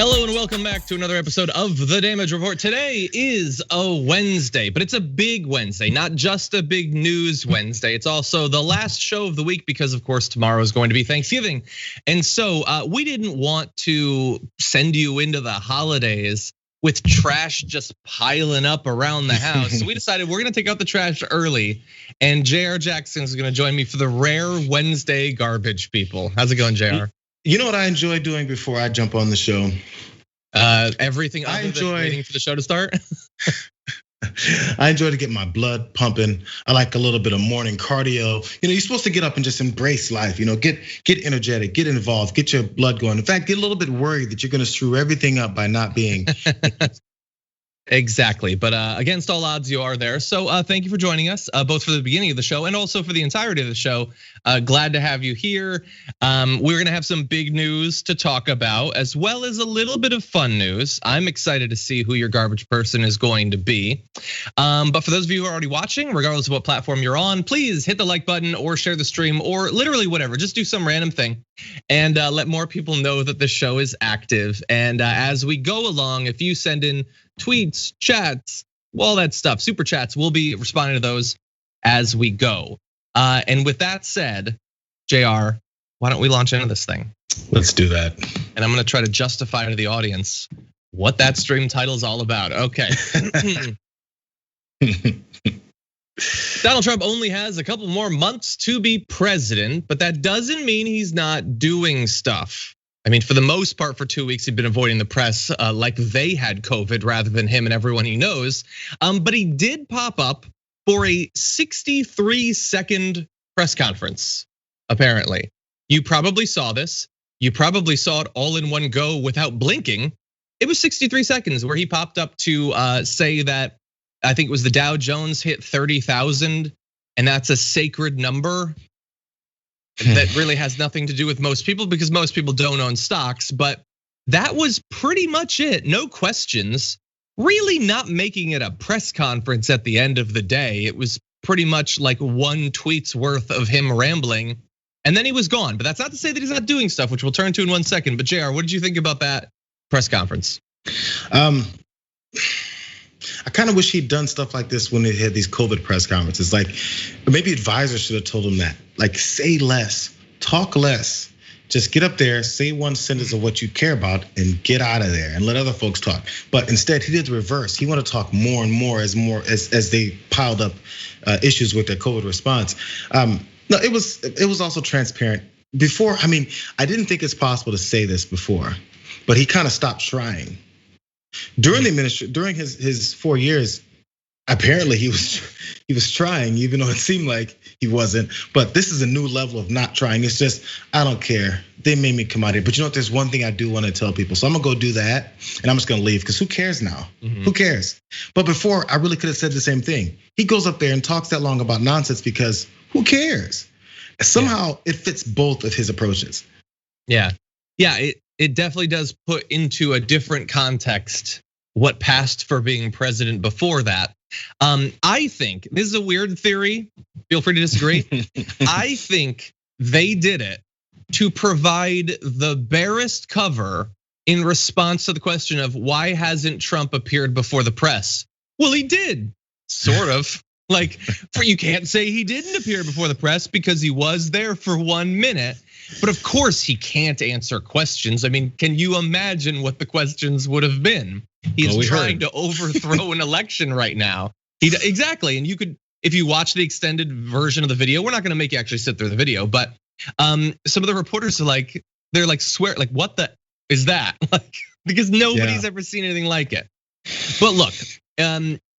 Hello and welcome back to another episode of The Damage Report. Today is a Wednesday, but it's a big Wednesday, not just a big news Wednesday. It's also the last show of the week because, of course, tomorrow is going to be Thanksgiving. And so we didn't want to send you into the holidays with trash just piling up around the house. So we decided we're gonna take out the trash early, and Jayar Jackson is gonna join me for the rare Wednesday garbage people. How's it going, Jayar? You know what I enjoy doing before I jump on the show? Everything other than waiting for the show to start. I enjoy to get my blood pumping. I like a little bit of morning cardio. You know, you're supposed to get up and just embrace life. You know, get energetic, get involved, get your blood going. In fact, get a little bit worried that you're going to screw everything up by not being. Exactly, but against all odds, you are there. So thank you for joining us, both for the beginning of the show and also for the entirety of the show. Glad to have you here. We're gonna have some big news to talk about, as well as a little bit of fun news. I'm excited to see who your garbage person is going to be. But for those of you who are already watching, regardless of what platform you're on, please hit the like button or share the stream or literally whatever. Just do some random thing and let more people know that the show is active. And as we go along, if you send in tweets, chats, all that stuff, super chats, we'll be responding to those as we go. And with that said, Jayar, why don't we launch into this thing? Let's do that. And I'm gonna try to justify to the audience what that stream title is all about. Okay. Donald Trump only has a couple more months to be president, but that doesn't mean he's not doing stuff. I mean, for the most part, for 2 weeks, he'd been avoiding the press like they had COVID rather than him and everyone he knows. But he did pop up for a 63-second press conference, apparently. You probably saw this. You probably saw it all in one go without blinking. It was 63 seconds where he popped up to say that, I think it was the Dow Jones hit 30,000, and that's a sacred number. That really has nothing to do with most people because most people don't own stocks, but that was pretty much it. No questions, really not making it a press conference at the end of the day. It was pretty much like one tweet's worth of him rambling and then he was gone. But that's not to say that he's not doing stuff, which we'll turn to in 1 second. But Jayar, what did you think about that press conference? I kind of wish he'd done stuff like this when they had these COVID press conferences. Like maybe advisors should have told him that. Like say less, talk less. Just get up there, say one sentence of what you care about and get out of there and let other folks talk. But instead he did the reverse. He wanted to talk more and more as they piled up issues with their COVID response. No, it was also transparent. Before, I mean, I didn't think it's possible to say this before, but he kind of stopped trying. During his 4 years, apparently he was trying, even though it seemed like he wasn't. But this is a new level of not trying. It's just, I don't care. They made me come out here. But you know what? There's one thing I do want to tell people. So I'm gonna go do that, and I'm just gonna leave because who cares now? Who cares? But before, I really could have said the same thing. He goes up there and talks that long about nonsense because who cares? Somehow it fits both of his approaches. Yeah, it definitely does put into a different context what passed for being president before that. I think this is a weird theory. Feel free to disagree. I think they did it to provide the barest cover in response to the question of why hasn't Trump appeared before the press? Well, he did, sort of. Like, you can't say he didn't appear before the press because he was there for 1 minute. But of course he can't answer questions. I mean, can you imagine what the questions would have been? He's trying to overthrow an election right now. Exactly, and you could, if you watch the extended version of the video, we're not gonna make you actually sit through the video, but some of the reporters are like, they're like, swear, like, what the is that? Like, because nobody's ever seen anything like it. But look,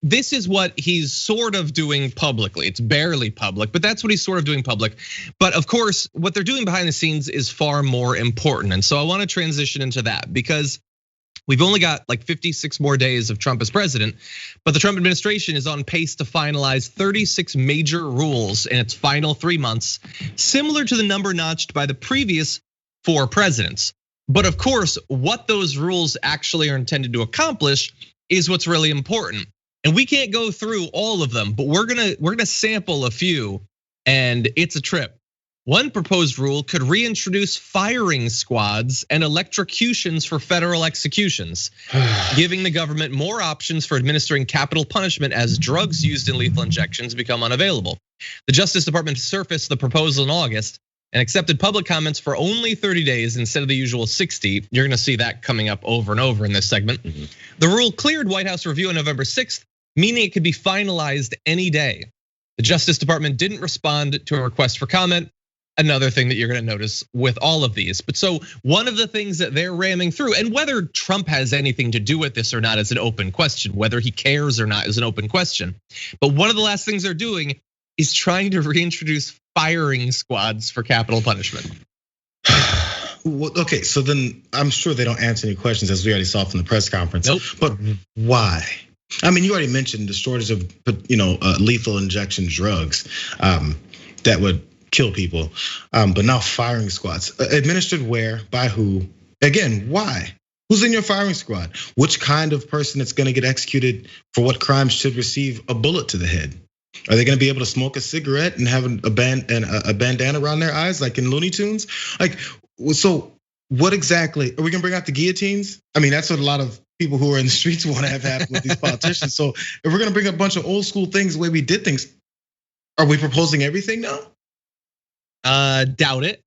this is what he's sort of doing publicly. It's barely public, but that's what he's sort of doing public. But of course, what they're doing behind the scenes is far more important. And so I want to transition into that because we've only got like 56 more days of Trump as president, but the Trump administration is on pace to finalize 36 major rules in its final 3 months, similar to the number notched by the previous 4 presidents. But of course, what those rules actually are intended to accomplish is what's really important. And we can't go through all of them, but we're gonna sample a few, and it's a trip. One proposed rule could reintroduce firing squads and electrocutions for federal executions, giving the government more options for administering capital punishment as drugs used in lethal injections become unavailable. The Justice Department surfaced the proposal in August and accepted public comments for only 30 days instead of the usual 60. You're gonna see that coming up over and over in this segment. The rule cleared White House review on November 6th, meaning it could be finalized any day. The Justice Department didn't respond to a request for comment. Another thing that you're gonna notice with all of these. But so one of the things that they're ramming through, and whether Trump has anything to do with this or not is an open question. Whether he cares or not is an open question. But one of the last things they're doing is trying to reintroduce firing squads for capital punishment. Okay, so then I'm sure they don't answer any questions, as we already saw from the press conference. Nope. But why? I mean, you already mentioned the shortage of lethal injection drugs that would kill people, but now firing squads administered where, by who? Again, why? Who's in your firing squad? Which kind of person that's going to get executed for what crime should receive a bullet to the head? Are they going to be able to smoke a cigarette and have a bandana around their eyes like in Looney Tunes? Like, so what exactly are we going to bring out the guillotines? I mean, that's what a lot of people who are in the streets want to have happen with these politicians. So if we're going to bring a bunch of old school things the way we did things, are we proposing everything now? Doubt it.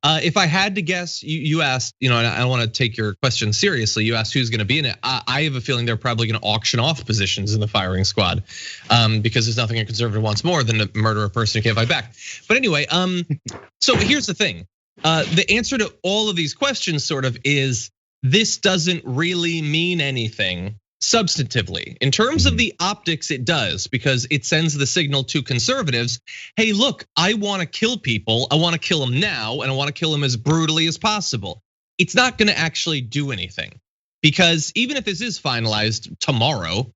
If I had to guess, you asked, and I want to take your question seriously. You asked who's going to be in it. I have a feeling they're probably going to auction off positions in the firing squad, because there's nothing a conservative wants more than to murder a person who can't fight back. But anyway, so here's the thing. The answer to all of these questions sort of is this doesn't really mean anything substantively. In terms of the optics, it does, because it sends the signal to conservatives, hey, look, I wanna kill people, I wanna kill them now, and I wanna kill them as brutally as possible. It's not gonna actually do anything, because even if this is finalized tomorrow,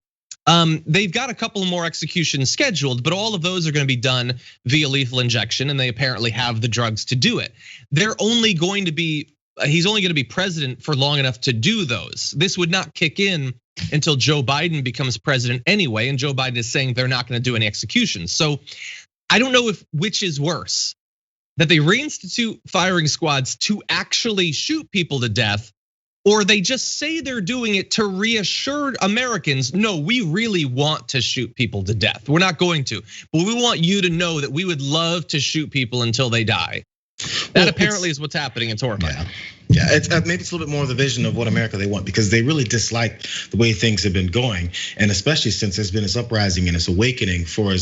they've got a couple more executions scheduled, but all of those are gonna be done via lethal injection, and they apparently have the drugs to do it. He's only gonna be president for long enough to do those. This would not kick in until Joe Biden becomes president anyway, and Joe Biden is saying they're not gonna do any executions. So I don't know which is worse, that they reinstitute firing squads to actually shoot people to death, or they just say they're doing it to reassure Americans, no, we really want to shoot people to death. We're not going to, but we want you to know that we would love to shoot people until they die. That apparently is what's happening. It's horrifying. Yeah, maybe it's a little bit more of the vision of what America they want, because they really dislike the way things have been going, and especially since there's been this uprising and this awakening for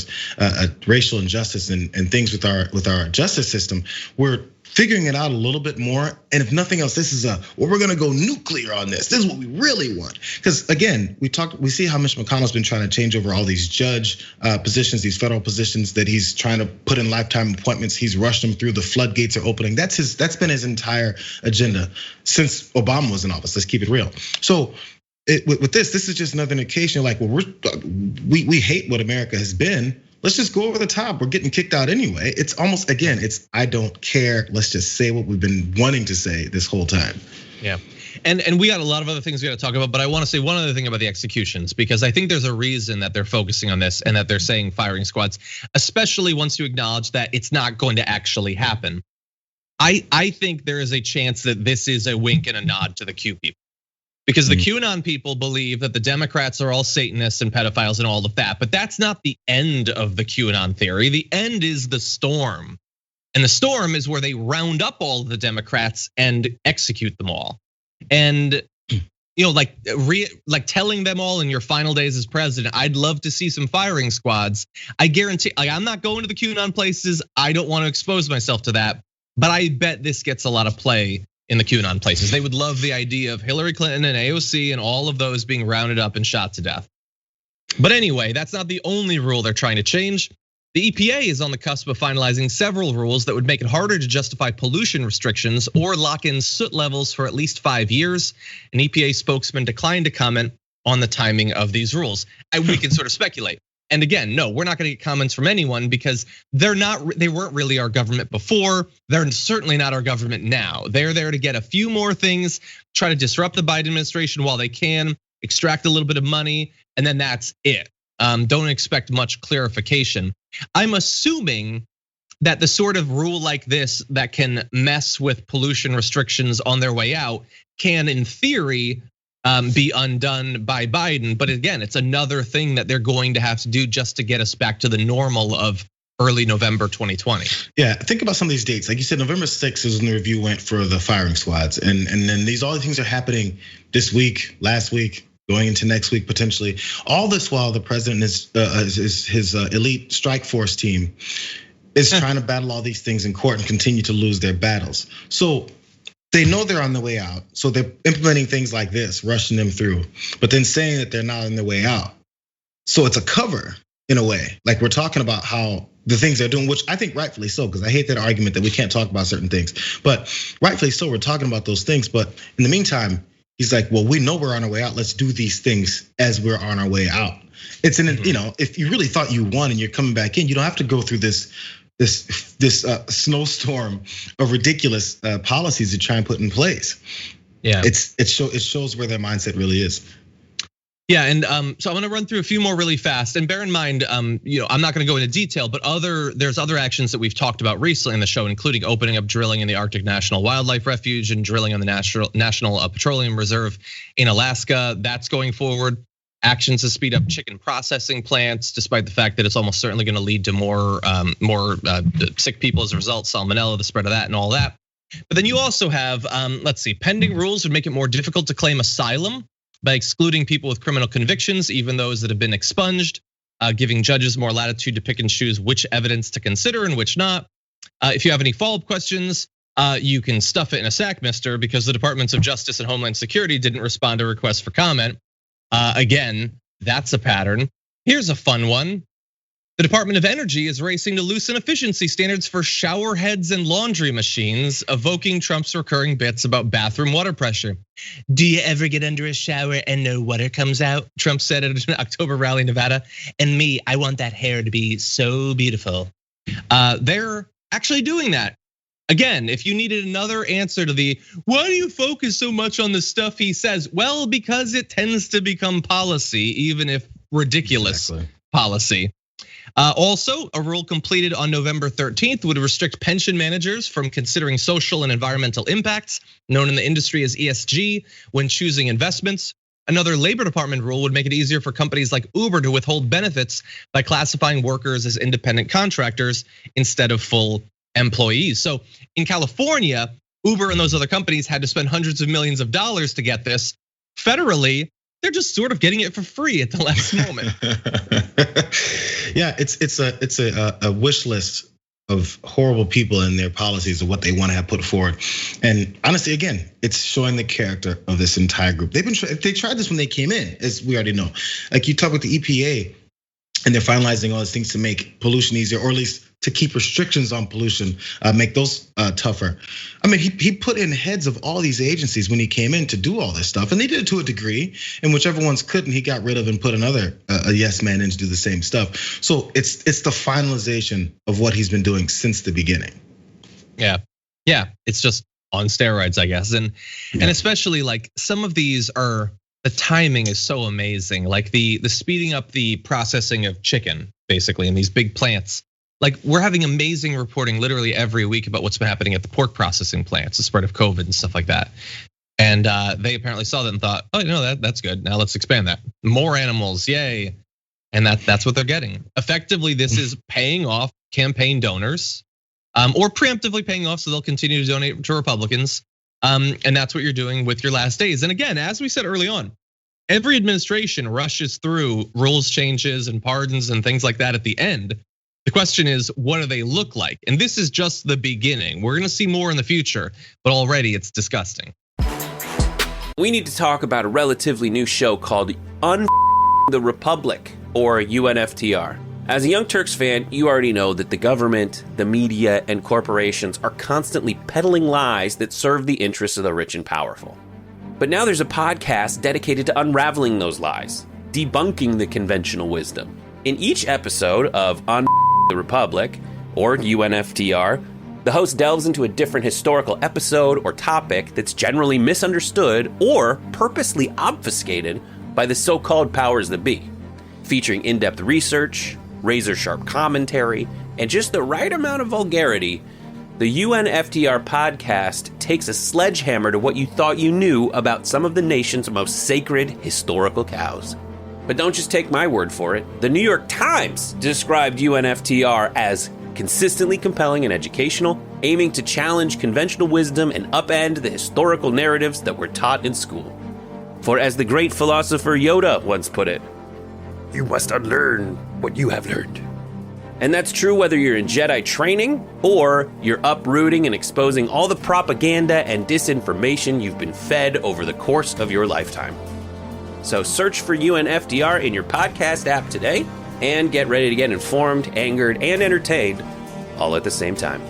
racial injustice and things with our justice system. We're figuring it out a little bit more, and if nothing else, this is we're gonna go nuclear on this. This is what we really want, because again, we see how Mitch McConnell's been trying to change over all these judge positions, these federal positions that he's trying to put in lifetime appointments. He's rushed them through. The floodgates are opening. That's been his entire agenda since Obama was in office. Let's keep it real. So with this is just another indication, like, well, we hate what America has been. Let's just go over the top. We're getting kicked out anyway. It's almost, again, I don't care. Let's just say what we've been wanting to say this whole time. Yeah, and we got a lot of other things we got to talk about, but I want to say one other thing about the executions, because I think there's a reason that they're focusing on this and that they're saying firing squads, especially once you acknowledge that it's not going to actually happen. I think there is a chance that this is a wink and a nod to the Q people. Because the QAnon people believe that the Democrats are all Satanists and pedophiles and all of that, but that's not the end of the QAnon theory. The end is the storm. And the storm is where they round up all of the Democrats and execute them all. And like telling them all in your final days as president, I'd love to see some firing squads. I guarantee, I'm not going to the QAnon places. I don't want to expose myself to that, but I bet this gets a lot of play in the QAnon places. They would love the idea of Hillary Clinton and AOC and all of those being rounded up and shot to death. But anyway, that's not the only rule they're trying to change. The EPA is on the cusp of finalizing several rules that would make it harder to justify pollution restrictions or lock in soot levels for at least 5 years. An EPA spokesman declined to comment on the timing of these rules. We can sort of speculate. And again, no, we're not gonna get comments from anyone, because they weren't really our government before. They're certainly not our government now. They're there to get a few more things, try to disrupt the Biden administration while they can, extract a little bit of money, and then that's it. Don't expect much clarification. I'm assuming that the sort of rule like this that can mess with pollution restrictions on their way out can, in theory, be undone by Biden. But again, it's another thing that they're going to have to do just to get us back to the normal of early November 2020. Yeah, think about some of these dates. Like you said, November 6th is when the review went for the firing squads. And then all these things are happening this week, last week, going into next week potentially. All this while the president his elite strike force team is trying to battle all these things in court and continue to lose their battles. So they know they're on the way out. So they're implementing things like this, rushing them through, but then saying that they're not on their way out. So it's a cover in a way. Like we're talking about how the things they're doing, which I think rightfully so, because I hate that argument that we can't talk about certain things. But rightfully so, we're talking about those things. But in the meantime, he's like, well, we know we're on our way out. Let's do these things as we're on our way out. It's if you really thought you won and you're coming back in, you don't have to go through this snowstorm of ridiculous policies to try and put in place. Yeah, it shows where their mindset really is. Yeah, and so I'm gonna run through a few more really fast. And bear in mind, I'm not gonna go into detail, but there's other actions that we've talked about recently in the show, including opening up drilling in the Arctic National Wildlife Refuge and drilling on the National Petroleum Reserve in Alaska. That's going forward. Actions to speed up chicken processing plants, despite the fact that it's almost certainly gonna lead to more sick people as a result, salmonella, the spread of that and all that. But then you also have, pending rules would make it more difficult to claim asylum by excluding people with criminal convictions, even those that have been expunged, giving judges more latitude to pick and choose which evidence to consider and which not. If you have any follow-up questions, you can stuff it in a sack, mister, because the Departments of Justice and Homeland Security didn't respond to requests for comment. Again, that's a pattern. Here's a fun one. The Department of Energy is racing to loosen efficiency standards for shower heads and laundry machines, evoking Trump's recurring bits about bathroom water pressure. Do you ever get under a shower and no water comes out? Trump said at an October rally in Nevada. And me, I want that hair to be so beautiful. They're actually doing that. Again, if you needed another answer to why do you focus so much on the stuff he says? Well, because it tends to become policy, even if ridiculous policy. Also, a rule completed on November 13th would restrict pension managers from considering social and environmental impacts, known in the industry as ESG, when choosing investments. Another Labor Department rule would make it easier for companies like Uber to withhold benefits by classifying workers as independent contractors instead of full employees. So in California, Uber and those other companies had to spend hundreds of millions of dollars to get this. Federally, they're just sort of getting it for free at the last moment. Yeah, it's a wish list of horrible people and their policies of what they want to have put forward. And honestly, again, it's showing the character of this entire group. They tried this when they came in, as we already know. Like you talk with the EPA, and they're finalizing all these things to make pollution easier, or at least to keep restrictions on pollution, make those tougher. I mean, he put in heads of all these agencies when he came in to do all this stuff, and they did it to a degree. And whichever ones couldn't, he got rid of and put another a yes man in to do the same stuff. So it's the finalization of what he's been doing since the beginning. Yeah, it's just on steroids, I guess, and especially like some of these are. The timing is so amazing, like the speeding up the processing of chicken, basically, in these big plants. Like we're having amazing reporting literally every week about what's been happening at the pork processing plants, the spread of COVID and stuff like that. And they apparently saw that and thought, oh, that's good. Now let's expand that. More animals, yay! And that's what they're getting. Effectively, this is paying off campaign donors, or preemptively paying off, so they'll continue to donate to Republicans. And that's what you're doing with your last days. And again, as we said early on, every administration rushes through rules changes and pardons and things like that at the end. The question is, what do they look like? And this is just the beginning. We're gonna see more in the future, but already it's disgusting. We need to talk about a relatively new show called the Republic, or UNFTR. As a Young Turks fan, you already know that the government, the media, and corporations are constantly peddling lies that serve the interests of the rich and powerful. But now there's a podcast dedicated to unraveling those lies, debunking the conventional wisdom. In each episode of On the Republic, or UNFTR, the host delves into a different historical episode or topic that's generally misunderstood or purposely obfuscated by the so-called powers that be, featuring in-depth research, razor-sharp commentary, and just the right amount of vulgarity, the UNFTR podcast takes a sledgehammer to what you thought you knew about some of the nation's most sacred historical cows. But don't just take my word for it. The New York Times described UNFTR as consistently compelling and educational, aiming to challenge conventional wisdom and upend the historical narratives that were taught in school. For as the great philosopher Yoda once put it, you must unlearn what you have learned. And that's true whether you're in Jedi training or you're uprooting and exposing all the propaganda and disinformation you've been fed over the course of your lifetime. So search for UNFTR in your podcast app today and get ready to get informed, angered, and entertained all at the same time.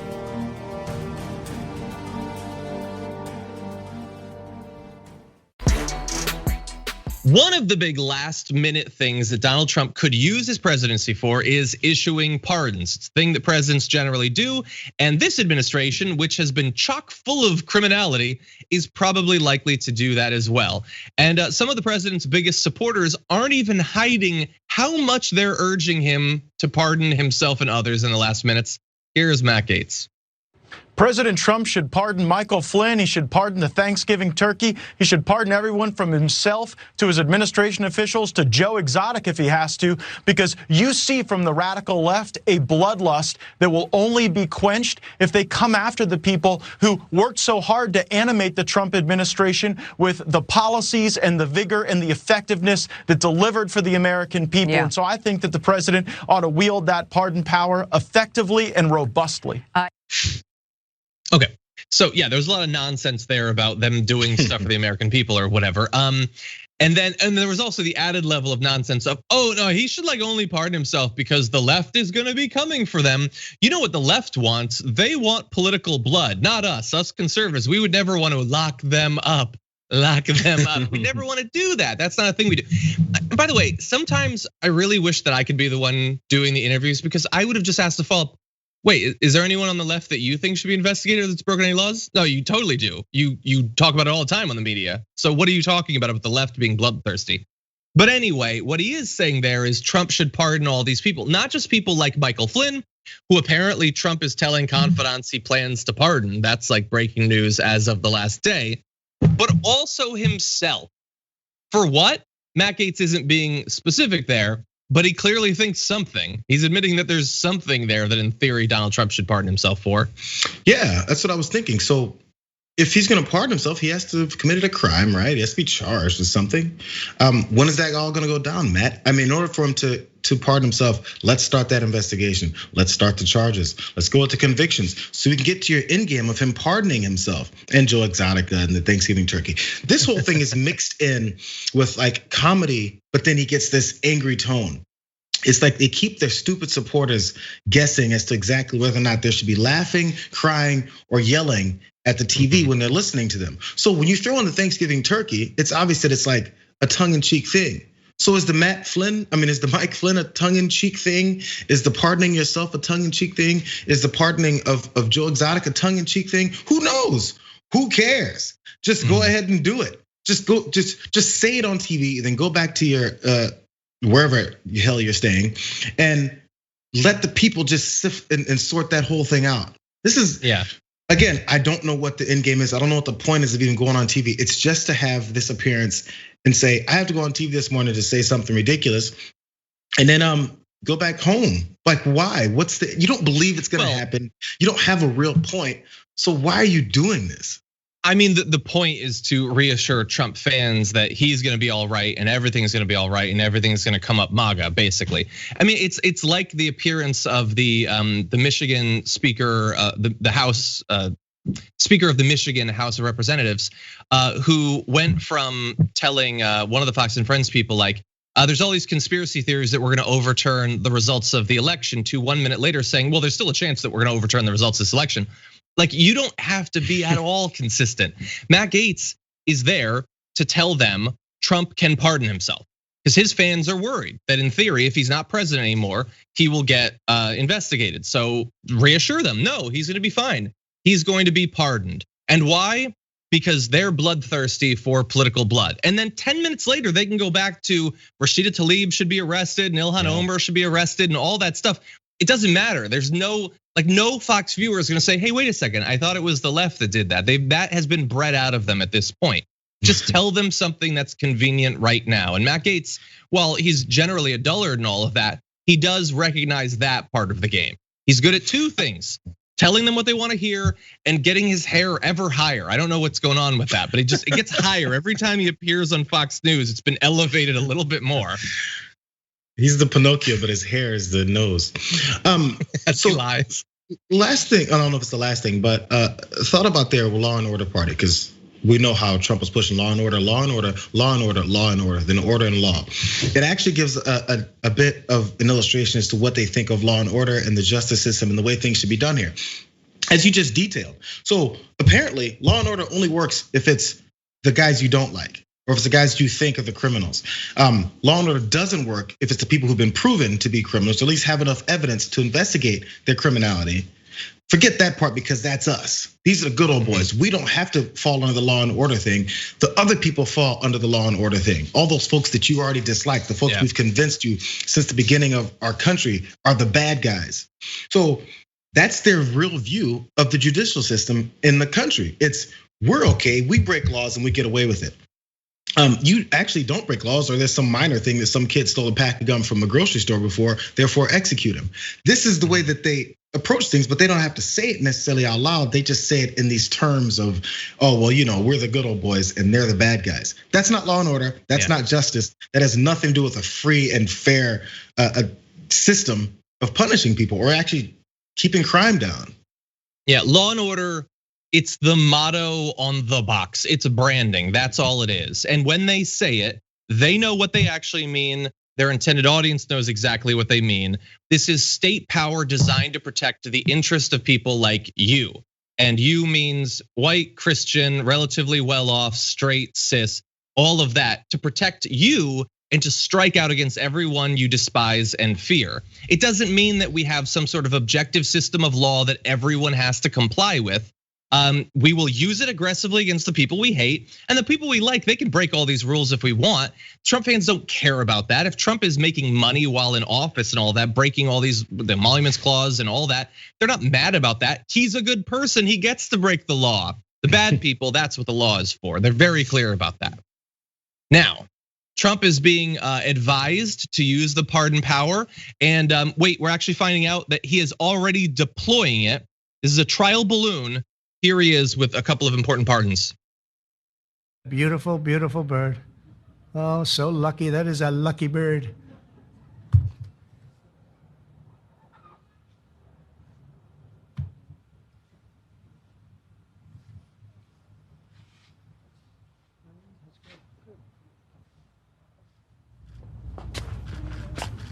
One of the big last minute things that Donald Trump could use his presidency for is issuing pardons. It's a thing that presidents generally do. And this administration, which has been chock full of criminality, is probably likely to do that as well. And some of the president's biggest supporters aren't even hiding how much they're urging him to pardon himself and others in the last minutes. Here's Matt Gaetz. President Trump should pardon Michael Flynn. He should pardon the Thanksgiving turkey. He should pardon everyone from himself to his administration officials to Joe Exotic if he has to, because you see from the radical left a bloodlust that will only be quenched if they come after the people who worked so hard to animate the Trump administration with the policies and the vigor and the effectiveness that delivered for the American people. And so I think that the president ought to wield that pardon power effectively and robustly. Okay, so yeah, there's a lot of nonsense there about them doing stuff for the American people or whatever. And there was also the added level of nonsense of, oh no, he should like only pardon himself because the left is gonna be coming for them. You know what the left wants? They want political blood, not us. Us conservatives, we would never want to lock them up. We never want to do that. That's not a thing we do. By the way, sometimes I really wish that I could be the one doing the interviews because I would have just asked the follow-up. Wait, is there anyone on the left that you think should be investigated that's broken any laws? No, you totally do. You talk about it all the time on the media. So what are you talking about the left being bloodthirsty? But anyway, what he is saying there is Trump should pardon all these people, not just people like Michael Flynn, who apparently Trump is telling confidants he plans to pardon. That's like breaking news as of the last day, but also himself. For what? Matt Gaetz isn't being specific there. But he clearly thinks something. He's admitting that there's something there that in theory Donald Trump should pardon himself for. Yeah, that's what I was thinking. So if he's gonna pardon himself, he has to have committed a crime, right? He has to be charged with something. When is that all gonna go down, Matt? I mean, in order for him to pardon himself, let's start that investigation. Let's start the charges. Let's go into convictions so we can get to your end game of him pardoning himself and Joe Exotic and the Thanksgiving turkey. This whole thing is mixed in with like comedy, but then he gets this angry tone. It's like they keep their stupid supporters guessing as to exactly whether or not they should be laughing, crying, or yelling at the TV when they're listening to them. So when you throw in the Thanksgiving turkey, it's obvious that it's like a tongue-in-cheek thing. So is the Mike Flynn a tongue-in-cheek thing? Is the pardoning yourself a tongue-in-cheek thing? Is the pardoning of Joe Exotic a tongue-in-cheek thing? Who knows? Who cares? Just go ahead and do it. Just say it on TV, then go back to your wherever the hell you're staying, and let the people just sift and sort that whole thing out. This is, again, I don't know what the end game is. I don't know what the point is of even going on TV. It's just to have this appearance and say, I have to go on TV this morning to say something ridiculous, and then go back home. Like, why? You don't believe it's gonna happen. You don't have a real point. So why are you doing this? I mean, the point is to reassure Trump fans that he's gonna be all right and everything's gonna be all right and everything's gonna come up MAGA, basically. I mean, it's like the appearance of the Michigan speaker, the House Speaker of the Michigan House of Representatives, who went from telling one of the Fox and Friends people like, there's all these conspiracy theories that we're gonna overturn the results of the election, to 1 minute later saying, well, there's still a chance that we're gonna overturn the results of this election. Like, you don't have to be at all consistent. Matt Gaetz is there to tell them Trump can pardon himself because his fans are worried that in theory, if he's not president anymore, he will get investigated. So reassure them, no, he's gonna be fine. He's going to be pardoned. And why? Because they're bloodthirsty for political blood. And then 10 minutes later, they can go back to Rashida Tlaib should be arrested, and Ilhan Omar should be arrested, and all that stuff. it doesn't matter. There's no Fox viewer is gonna say, hey, wait a second, I thought it was the left that did that. That has been bred out of them at this point. Just tell them something that's convenient right now. And Matt Gaetz, while he's generally a dullard and all of that, he does recognize that part of the game. He's good at two things: telling them what they want to hear and getting his hair ever higher. I don't know what's going on with that, but it gets higher every time he appears on Fox News. It's been elevated a little bit more. He's the Pinocchio, but his hair is the nose. That's so lies. Last thing, I don't know if it's the last thing, but thought about their Law and Order party, because we know how Trump was pushing law and order, law and order, law and order, law and order, then order and law. It actually gives a bit of an illustration as to what they think of law and order and the justice system and the way things should be done here, as you just detailed. So apparently, law and order only works if it's the guys you don't like, or if it's the guys you think are the criminals. Law and order doesn't work if it's the people who've been proven to be criminals, or at least have enough evidence to investigate their criminality. Forget that part, because that's us. These are the good old boys. We don't have to fall under the law and order thing. The other people fall under the law and order thing. All those folks that you already dislike, the folks we've convinced you since the beginning of our country are the bad guys. So that's their real view of the judicial system in the country. It's, we're okay, we break laws and we get away with it. You actually don't break laws, or there's some minor thing that some kid stole a pack of gum from a grocery store before, therefore execute him. This is the way that they approach things, but they don't have to say it necessarily out loud. They just say it in these terms of, oh, well, we're the good old boys and they're the bad guys. That's not law and order. That's not justice. That has nothing to do with a free and fair system of punishing people or actually keeping crime down. Yeah, law and order, it's the motto on the box. It's branding, that's all it is. And when they say it, they know what they actually mean. Their intended audience knows exactly what they mean. This is state power designed to protect the interest of people like you. And you means white, Christian, relatively well-off, straight, cis, all of that, to protect you and to strike out against everyone you despise and fear. It doesn't mean that we have some sort of objective system of law that everyone has to comply with. We will use it aggressively against the people we hate, and the people we like, they can break all these rules if we want. Trump fans don't care about that. If Trump is making money while in office and all that, breaking all these, the emoluments clause and all that, they're not mad about that. He's a good person, he gets to break the law. The bad people, that's what the law is for. They're very clear about that. Now, Trump is being advised to use the pardon power, and wait, we're actually finding out that he is already deploying it. This is a trial balloon. Here he is with a couple of important pardons. Beautiful, beautiful bird. Oh, so lucky. That is a lucky bird.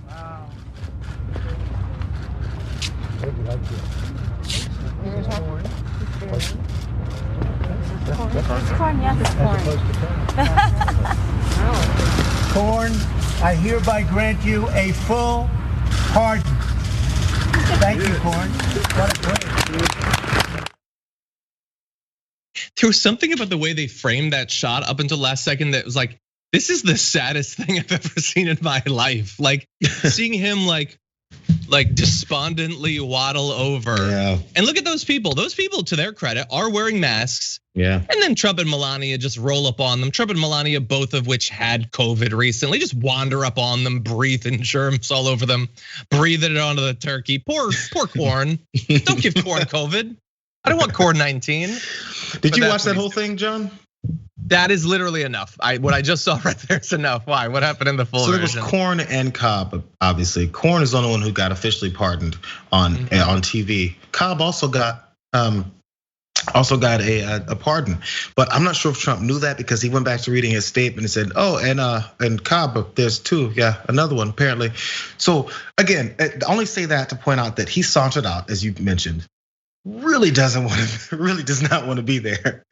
Wow. It's corn, yes, it's corn. Corn, I hereby grant you a full pardon. Thank you, Corn. What a great. There was something about the way they framed that shot up until last second that was like, this is the saddest thing I've ever seen in my life. Like seeing him like despondently waddle over. Yeah. And look at those people. Those people, to their credit, are wearing masks. Yeah. And then Trump and Melania just roll up on them. Trump and Melania, both of which had COVID recently, just wander up on them, breathing germs all over them, breathing it onto the turkey. Poor corn. Don't give corn COVID. I don't want corn 19. Did you watch that whole thing, John? That is literally enough. What I just saw right there is enough. Why? What happened in the full version? So there was Corn and Cobb, obviously. Corn is the only one who got officially pardoned on TV. Cobb also got a pardon, but I'm not sure if Trump knew that because he went back to reading his statement and said, "Oh, and Cobb, there's two, yeah, another one apparently." So again, I only say that to point out that he sauntered out, as you mentioned. Really does not want to be there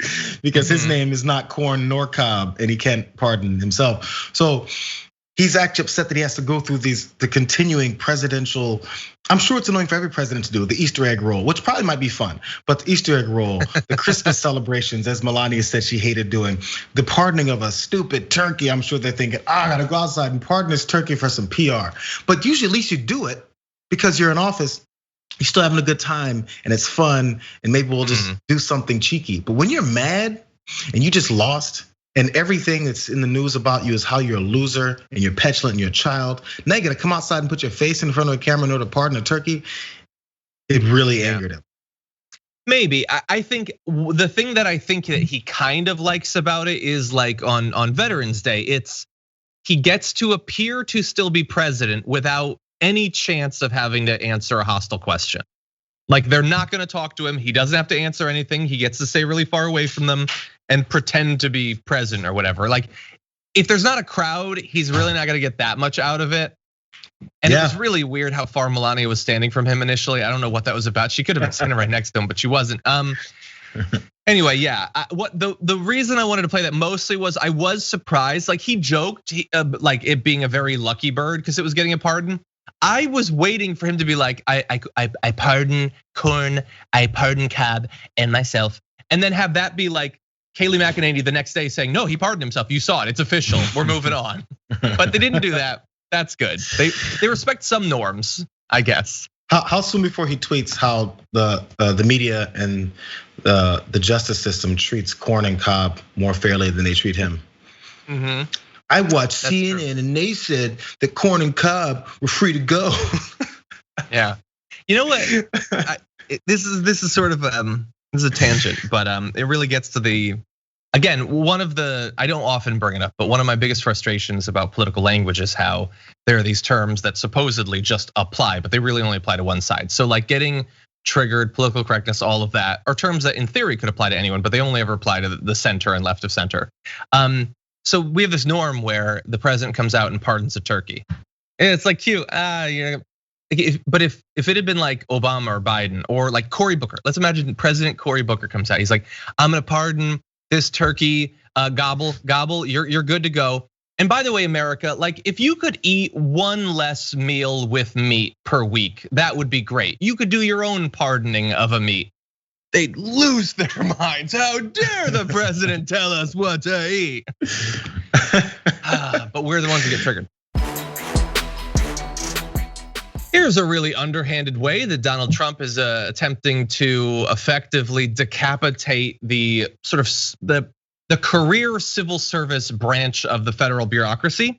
because his name is not Corn nor Cobb and he can't pardon himself. So he's actually upset that he has to go through the continuing presidential. I'm sure it's annoying for every president to do the Easter egg roll, which probably might be fun, but the Easter egg roll, the Christmas celebrations, as Melania said she hated doing, the pardoning of a stupid turkey. I'm sure they're thinking, I gotta go outside and pardon this turkey for some PR. But usually at least you do it because you're in office, you're still having a good time and it's fun, and maybe we'll just do something cheeky. But when you're mad and you just lost, and everything that's in the news about you is how you're a loser and you're petulant and you're a child, now you gotta come outside and put your face in front of a camera in order to pardon a turkey. It really angered him. Maybe. I think the thing that I think that he kind of likes about it is like on Veterans Day, he gets to appear to still be president without any chance of having to answer a hostile question. Like they're not gonna talk to him. He doesn't have to answer anything. He gets to stay really far away from them and pretend to be president or whatever. Like if there's not a crowd, he's really not gonna get that much out of it. And it was really weird how far Melania was standing from him initially. I don't know what that was about. She could have been standing right next to him, but she wasn't. Anyway, yeah. What the reason I wanted to play that mostly was I was surprised. Like he joked, like it being a very lucky bird because it was getting a pardon. I was waiting for him to be like, I pardon Corn, I pardon Cobb and myself, and then have that be like Kayleigh McEnany the next day saying, no, he pardoned himself. You saw it. It's official. We're moving on. But they didn't do that. That's good. They respect some norms, I guess. How soon before he tweets how the media and the justice system treats Corn and Cobb more fairly than they treat him? I watched CNN and they said that Corn and Cobb were free to go. Yeah, you know what? This is sort of this is a tangent, but it really gets to the. Again, I don't often bring it up, but one of my biggest frustrations about political language is how there are these terms that supposedly just apply, but they really only apply to one side. So like getting triggered, political correctness, all of that are terms that in theory could apply to anyone, but they only ever apply to the center and left of center. So we have this norm where the president comes out and pardons a turkey. And it's like cute, but if it had been like Obama or Biden or like Cory Booker, let's imagine President Cory Booker comes out. He's like, I'm gonna pardon this turkey, gobble, you're good to go. And by the way, America, like if you could eat one less meal with meat per week, that would be great. You could do your own pardoning of a meat. They'd lose their minds. How dare the president tell us what to eat? But we're the ones who get triggered. Here's a really underhanded way that Donald Trump is attempting to effectively decapitate the sort of the career civil service branch of the federal bureaucracy.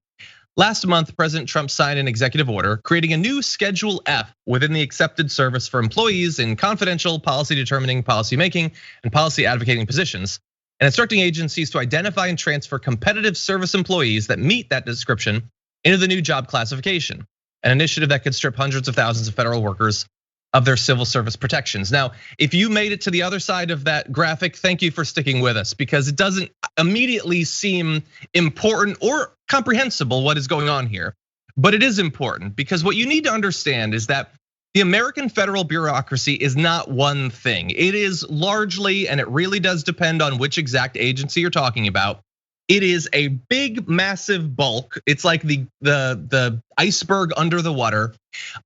Last month, President Trump signed an executive order creating a new Schedule F within the accepted service for employees in confidential, policy determining, policy making, and policy advocating positions, and instructing agencies to identify and transfer competitive service employees that meet that description into the new job classification. An initiative that could strip hundreds of thousands of federal workers of their civil service protections. Now, if you made it to the other side of that graphic, thank you for sticking with us because it doesn't immediately seem important or comprehensible what is going on here. But it is important because what you need to understand is that the American federal bureaucracy is not one thing. It is largely, and it really does depend on which exact agency you're talking about. It is a big, massive bulk. It's like the iceberg under the water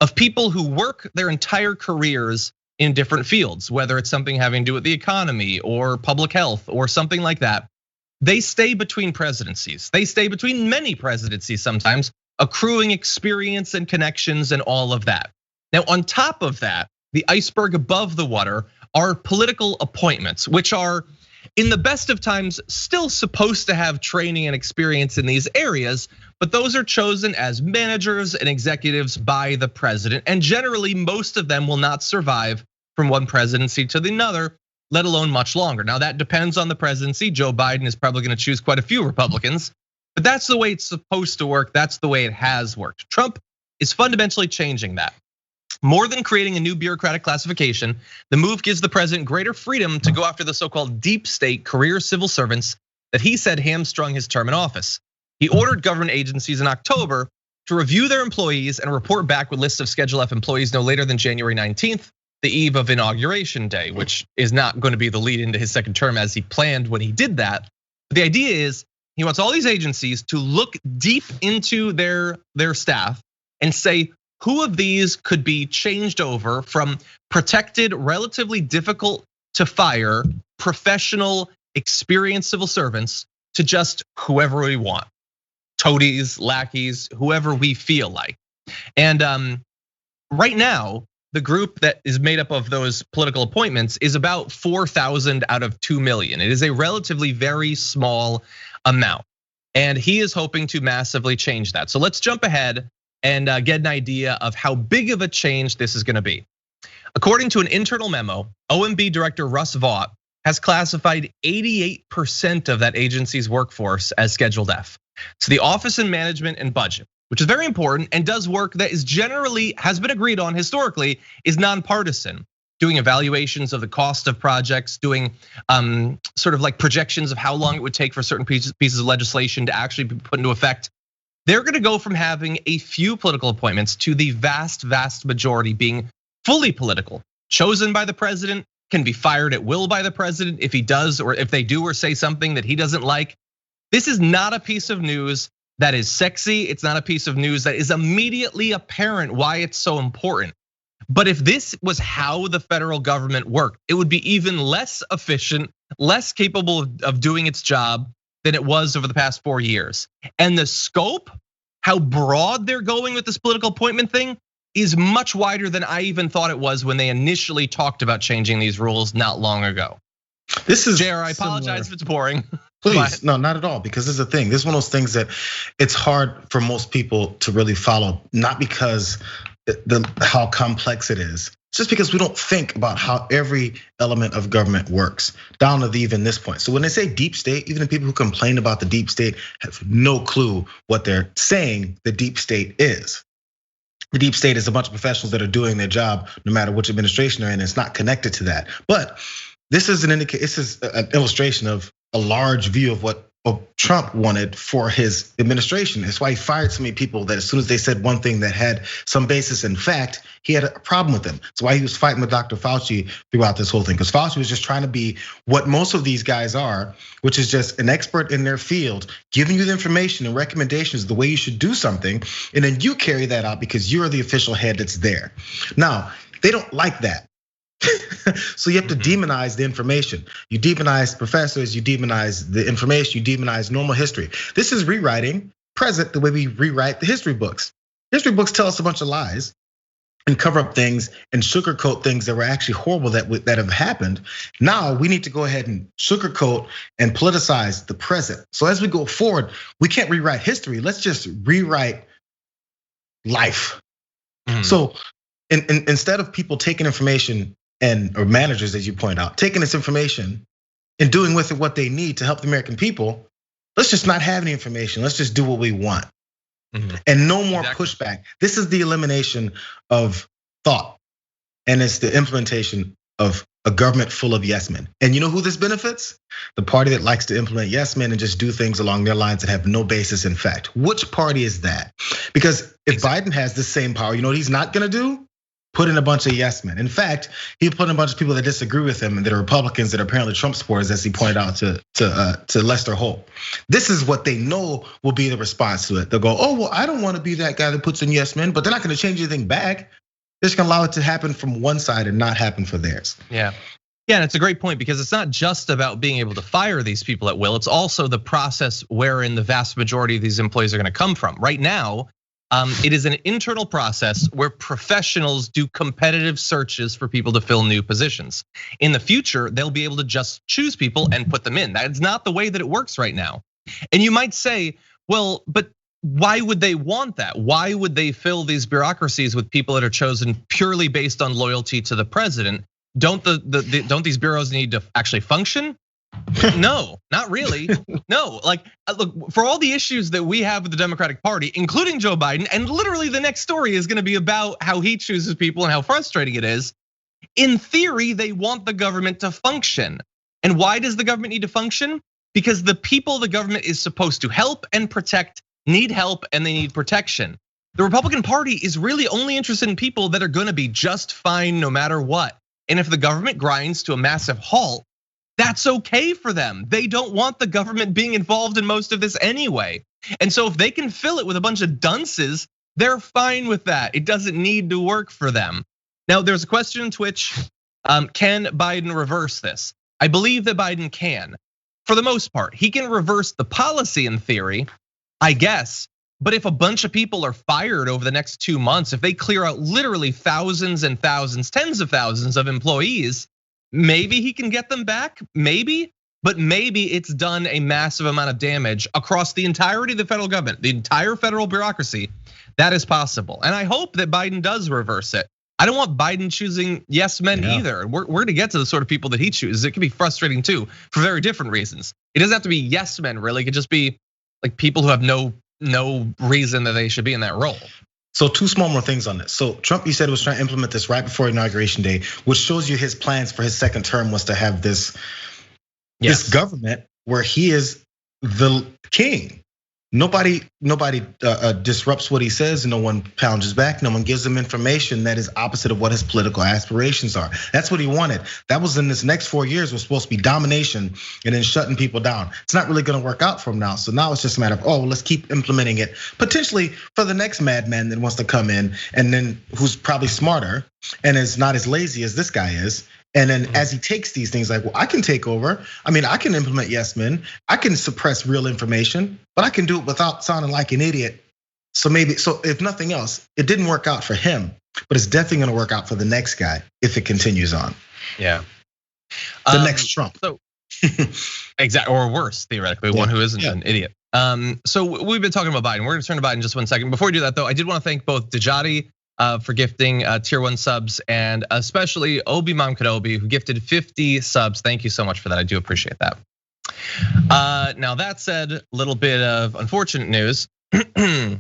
of people who work their entire careers in different fields, whether it's something having to do with the economy or public health or something like that. They stay between presidencies. They stay between many presidencies sometimes, accruing experience and connections and all of that. Now, on top of that, the iceberg above the water are political appointments, which are in the best of times still supposed to have training and experience in these areas, but those are chosen as managers and executives by the president. And generally, most of them will not survive from one presidency to another, let alone much longer. Now that depends on the presidency. Joe Biden is probably gonna choose quite a few Republicans, but that's the way it's supposed to work. That's the way it has worked. Trump is fundamentally changing that. More than creating a new bureaucratic classification, the move gives the president greater freedom to go after the so-called deep state career civil servants that he said hamstrung his term in office. He ordered government agencies in October to review their employees and report back with lists of Schedule F employees no later than January 19th, the eve of Inauguration Day, which is not going to be the lead into his second term as he planned when he did that. But the idea is he wants all these agencies to look deep into their staff and say, who of these could be changed over from protected, relatively difficult to fire, professional, experienced civil servants to just whoever we want, toadies, lackeys, whoever we feel like. And right now, the group that is made up of those political appointments is about 4,000 out of 2 million. It is a relatively very small amount. And he is hoping to massively change that. So let's jump ahead and get an idea of how big of a change this is gonna be. According to an internal memo, OMB Director Russ Vaught has classified 88% of that agency's workforce as Scheduled F. So the Office of Management and Budget, which is very important and does work that is generally, has been agreed on historically, is nonpartisan. Doing evaluations of the cost of projects, doing sort of like projections of how long it would take for certain pieces of legislation to actually be put into effect. They're gonna go from having a few political appointments to the vast majority being fully political, chosen by the president, can be fired at will by the president if he does, or if they do or say something that he doesn't like. This is not a piece of news that is sexy. It's not a piece of news that is immediately apparent why it's so important. But if this was how the federal government worked, it would be even less efficient, less capable of doing its job than it was over the past 4 years. And the scope, how broad they're going with this political appointment thing, is much wider than I even thought it was when they initially talked about changing these rules not long ago. This is Jayar, I apologize if it's boring. Please, no, not at all, because this is the thing. This is one of those things that it's hard for most people to really follow, not because how complex it is, just because we don't think about how every element of government works, down to even this point. So when they say deep state, even the people who complain about the deep state have no clue what they're saying the deep state is. The deep state is a bunch of professionals that are doing their job no matter which administration they're in. It's not connected to that. But this is this is an illustration of a large view of what Trump wanted for his administration. That's why he fired so many people that as soon as they said one thing that had some basis in fact, he had a problem with them. That's why he was fighting with Dr. Fauci throughout this whole thing, because Fauci was just trying to be what most of these guys are, which is just an expert in their field, giving you the information and recommendations, the way you should do something, and then you carry that out because you're the official head that's there. Now, they don't like that. So you have to demonize the information. You demonize professors, you demonize the information, you demonize normal history. This is rewriting present the way we rewrite the history books. History books tell us a bunch of lies and cover up things and sugarcoat things that were actually horrible that have happened. Now we need to go ahead and sugarcoat and politicize the present. So as we go forward, we can't rewrite history. Let's just rewrite life. So instead of people taking information or managers, as you point out, taking this information and doing with it what they need to help the American people, let's just not have any information. Let's just do what we want. And no more pushback. This is the elimination of thought. And it's the implementation of a government full of yes men. And you know who this benefits? The party that likes to implement yes men and just do things along their lines that have no basis in fact. Which party is that? Because if Biden has the same power, you know what he's not gonna do? Put in a bunch of yes men. In fact, he put in a bunch of people that disagree with him and that are Republicans that are apparently Trump supporters, as he pointed out to Lester Holt. This is what they know will be the response to it. They'll go, oh, well, I don't want to be that guy that puts in yes men, but they're not going to change anything back. They're just going to allow it to happen from one side and not happen for theirs. Yeah, and it's a great point because it's not just about being able to fire these people at will. It's also the process wherein the vast majority of these employees are going to come from. Right now, it is an internal process where professionals do competitive searches for people to fill new positions. In the future, they'll be able to just choose people and put them in. That's not the way that it works right now. And you might say, well, but why would they want that? Why would they fill these bureaucracies with people that are chosen purely based on loyalty to the president? Don't these bureaus need to actually function? No, not really. No, like look, for all the issues that we have with the Democratic Party, including Joe Biden, and literally the next story is gonna be about how he chooses people and how frustrating it is. In theory, they want the government to function. And why does the government need to function? Because the people the government is supposed to help and protect need help and they need protection. The Republican Party is really only interested in people that are gonna be just fine no matter what. And if the government grinds to a massive halt, that's okay for them. They don't want the government being involved in most of this anyway. And so if they can fill it with a bunch of dunces, they're fine with that. It doesn't need to work for them. Now, there's a question on Twitch, can Biden reverse this? I believe that Biden can, for the most part. He can reverse the policy in theory, I guess, But if a bunch of people are fired over the next 2 months, if they clear out literally thousands and thousands, tens of thousands of employees, maybe he can get them back, maybe. But maybe it's done a massive amount of damage across the entirety of the federal government, the entire federal bureaucracy. That is possible. And I hope that Biden does reverse it. I don't want Biden choosing yes men either. We're gonna get to the sort of people that he chooses. It can be frustrating too, for very different reasons. It doesn't have to be yes men, really. It could just be like people who have no reason that they should be in that role. So 2 small more things on this. So Trump, you said, was trying to implement this right before Inauguration Day, which shows you his plans for his second term was to have this government where he is the king. Nobody disrupts what he says, and no one pounds his back. No one gives him information that is opposite of what his political aspirations are. That's what he wanted. That was in this next 4 years was supposed to be domination and then shutting people down. It's not really gonna work out for him now. So now it's just a matter of, let's keep implementing it. Potentially for the next madman that wants to come in and then who's probably smarter and is not as lazy as this guy is. And then as he takes these things like, well, I can take over. I mean, I can implement yes men. I can suppress real information, but I can do it without sounding like an idiot. So if nothing else, it didn't work out for him, but it's definitely gonna work out for the next guy if it continues on. Yeah. The next Trump. So exactly, or worse, theoretically, one who isn't an idiot. So we've been talking about Biden. We're gonna turn to Biden in just 1 second. Before we do that though, I did want to thank both Dejati for gifting tier 1 subs, and especially Obi Mom Kenobi, who gifted 50 subs. Thank you so much for that. I do appreciate that. Now that said, a little bit of unfortunate news. The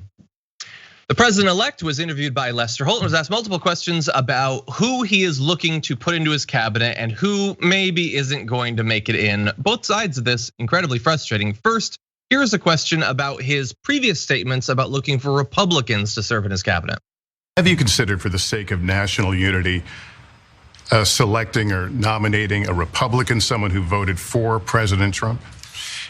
president-elect was interviewed by Lester Holt and was asked multiple questions about who he is looking to put into his cabinet and who maybe isn't going to make it in. Both sides of this incredibly frustrating. First, here's a question about his previous statements about looking for Republicans to serve in his cabinet. Have you considered, for the sake of national unity, selecting or nominating a Republican, someone who voted for President Trump?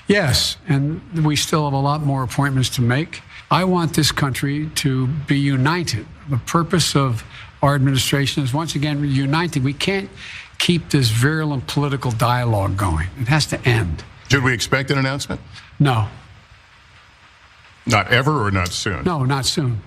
Yes, and we still have a lot more appointments to make. I want this country to be united. The purpose of our administration is, once again, uniting. We can't keep this virulent political dialogue going. It has to end. Should we expect an announcement? No. Not ever or not soon? No, not soon.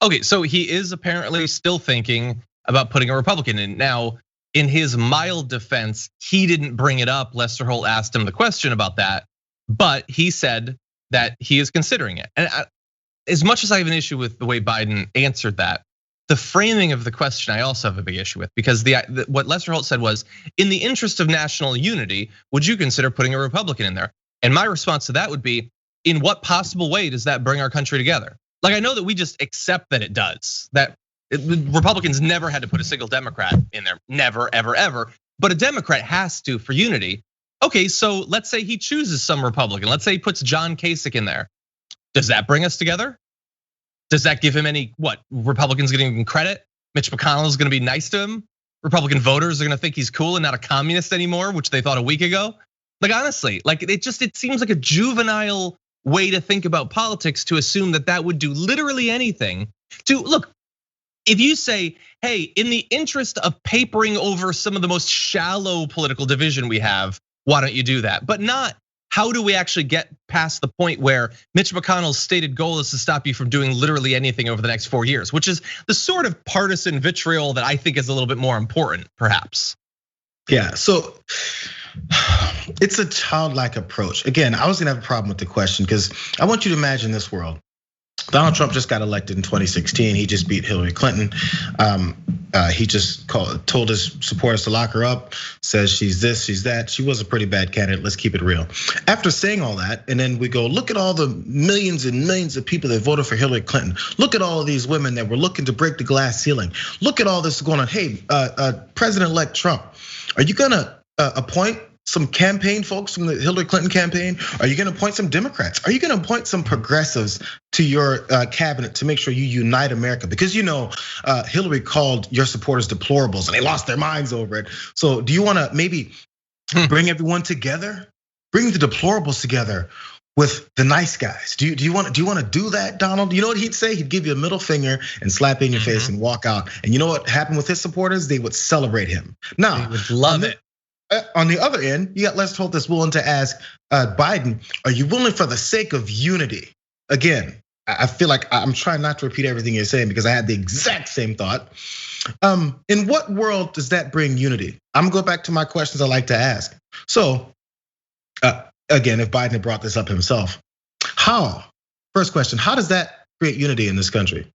Okay, so he is apparently still thinking about putting a Republican in. Now, in his mild defense, he didn't bring it up. Lester Holt asked him the question about that, but he said that he is considering it. And as much as I have an issue with the way Biden answered that, the framing of the question I also have a big issue with, because what Lester Holt said was, in the interest of national unity, would you consider putting a Republican in there? And my response to that would be, in what possible way does that bring our country together? Like, I know that we just accept that it does, that Republicans never had to put a single Democrat in there, never, ever, ever. But a Democrat has to for unity. Okay, so let's say he chooses some Republican. Let's say he puts John Kasich in there. Does that bring us together? Does that give him any, Republicans getting him credit? Mitch McConnell is gonna be nice to him? Republican voters are gonna think he's cool and not a communist anymore, which they thought a week ago? Like, honestly, like it seems like a juvenile way to think about politics to assume that that would do literally anything to, look, if you say, hey, in the interest of papering over some of the most shallow political division we have, why don't you do that? But not, how do we actually get past the point where Mitch McConnell's stated goal is to stop you from doing literally anything over the next 4 years, which is the sort of partisan vitriol that I think is a little bit more important, perhaps. Yeah, so it's a childlike approach. Again, I was gonna have a problem with the question because I want you to imagine this world. Donald Trump just got elected in 2016. He just beat Hillary Clinton. He just told his supporters to lock her up, says she's this, she's that. She was a pretty bad candidate, let's keep it real. After saying all that, and then we go, look at all the millions and millions of people that voted for Hillary Clinton. Look at all of these women that were looking to break the glass ceiling. Look at all this going on. Hey, President-elect Trump, are you gonna appoint some campaign folks from the Hillary Clinton campaign? Are you gonna appoint some Democrats? Are you gonna appoint some progressives to your cabinet to make sure you unite America? Because Hillary called your supporters deplorables and they lost their minds over it. So do you wanna maybe bring everyone together? Bring the deplorables together with the nice guys. Do you want to do that, Donald? You know what he'd say? He'd give you a middle finger and slap you in your face and walk out. And you know what happened with his supporters? They would celebrate him. Now, they would love it. On the other end, you got Lester Holt that's willing to ask Biden, are you willing for the sake of unity again, I feel like I'm trying not to repeat everything you're saying because I had the exact same thought. In what world does that bring unity? I'm gonna go back to my questions I like to ask. So, again, if Biden had brought this up himself, first question, how does that create unity in this country?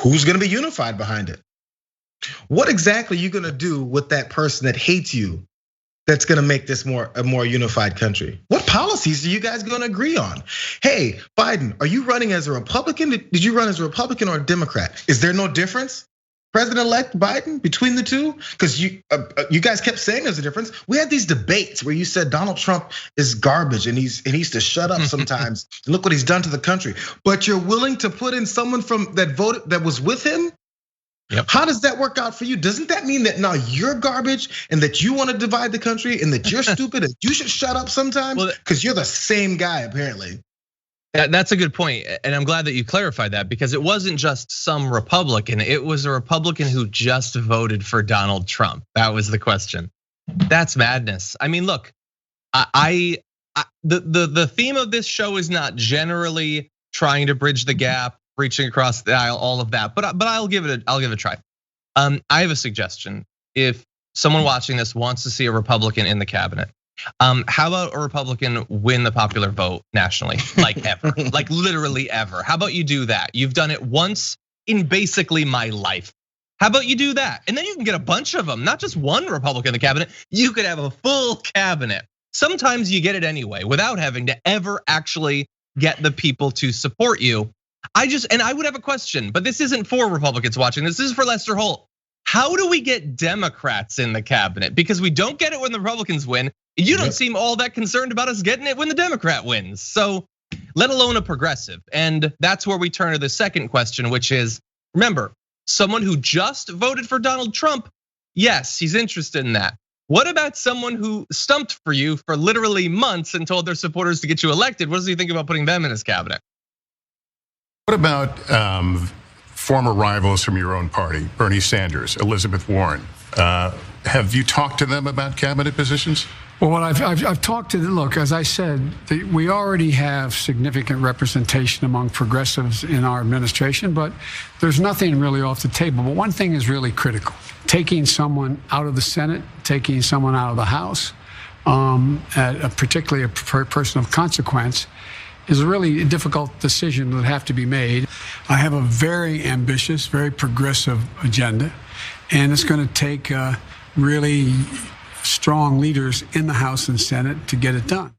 Who's gonna be unified behind it? What exactly are you gonna do with that person that hates you that's gonna make this a more unified country? What policies are you guys gonna agree on? Hey, Biden, are you running as a Republican? Did you run as a Republican or a Democrat? Is there no difference, President-elect Biden, between the two? Because you guys kept saying there's a difference. We had these debates where you said Donald Trump is garbage and he needs to shut up sometimes. Look what he's done to the country. But you're willing to put in someone that was with him? Yep. How does that work out for you? Doesn't that mean that now you're garbage and that you want to divide the country and that you're stupid and you should shut up sometimes? Because you're the same guy, apparently. That's a good point, and I'm glad that you clarified that because it wasn't just some Republican. It was a Republican who just voted for Donald Trump. That was the question. That's madness. I mean, look, the theme of this show is not generally trying to bridge the gap, reaching across the aisle, all of that. But I'll give it a try. I have a suggestion. If someone watching this wants to see a Republican in the cabinet, how about a Republican win the popular vote nationally, like ever, like literally ever? How about you do that? You've done it once in basically my life. How about you do that? And then you can get a bunch of them, not just one Republican in the cabinet. You could have a full cabinet. Sometimes you get it anyway without having to ever actually get the people to support you. And I would have a question, but this isn't for Republicans watching. This is for Lester Holt. How do we get Democrats in the cabinet? Because we don't get it when the Republicans win. You don't seem all that concerned about us getting it when the Democrat wins. So let alone a progressive. And that's where we turn to the second question, which is, remember, someone who just voted for Donald Trump, yes, he's interested in that. What about someone who stumped for you for literally months and told their supporters to get you elected? What does he think about putting them in his cabinet? What about former rivals from your own party, Bernie Sanders, Elizabeth Warren? Have you talked to them about cabinet positions? Well, I've talked to them. Look, as I said, we already have significant representation among progressives in our administration, but there's nothing really off the table. But one thing is really critical: taking someone out of the Senate, taking someone out of the House, particularly a person of consequence, is a really difficult decision that have to be made. I have a very ambitious, very progressive agenda, and it's going to take really strong leaders in the House and Senate to get it done.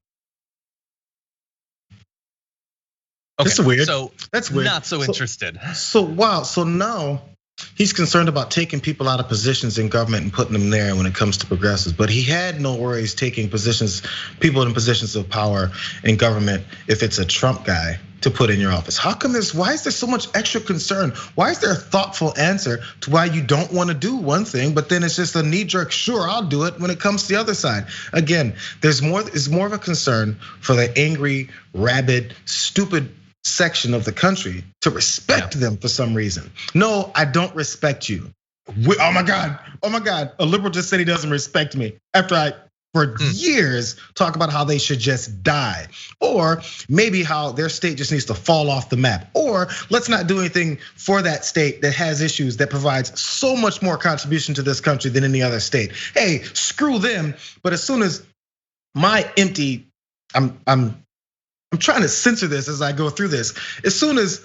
Okay, that's weird. So that's weird. Not so interested. So wow. So now he's concerned about taking people out of positions in government and putting them there when it comes to progressives. But he had no worries taking people in positions of power in government if it's a Trump guy to put in your office. Why is there so much extra concern? Why is there a thoughtful answer to why you don't want to do one thing, but then it's just a knee-jerk, sure, I'll do it when it comes to the other side? Again, it's more of a concern for the angry, rabid, stupid section of the country to respect them for some reason. No, I don't respect you. Oh my God, a liberal just said he doesn't respect me after I, for years, talk about how they should just die. Or maybe how their state just needs to fall off the map. Or let's not do anything for that state that has issues that provides so much more contribution to this country than any other state. Hey, screw them. But as soon as my empty, I'm trying to censor this as I go through this. As soon as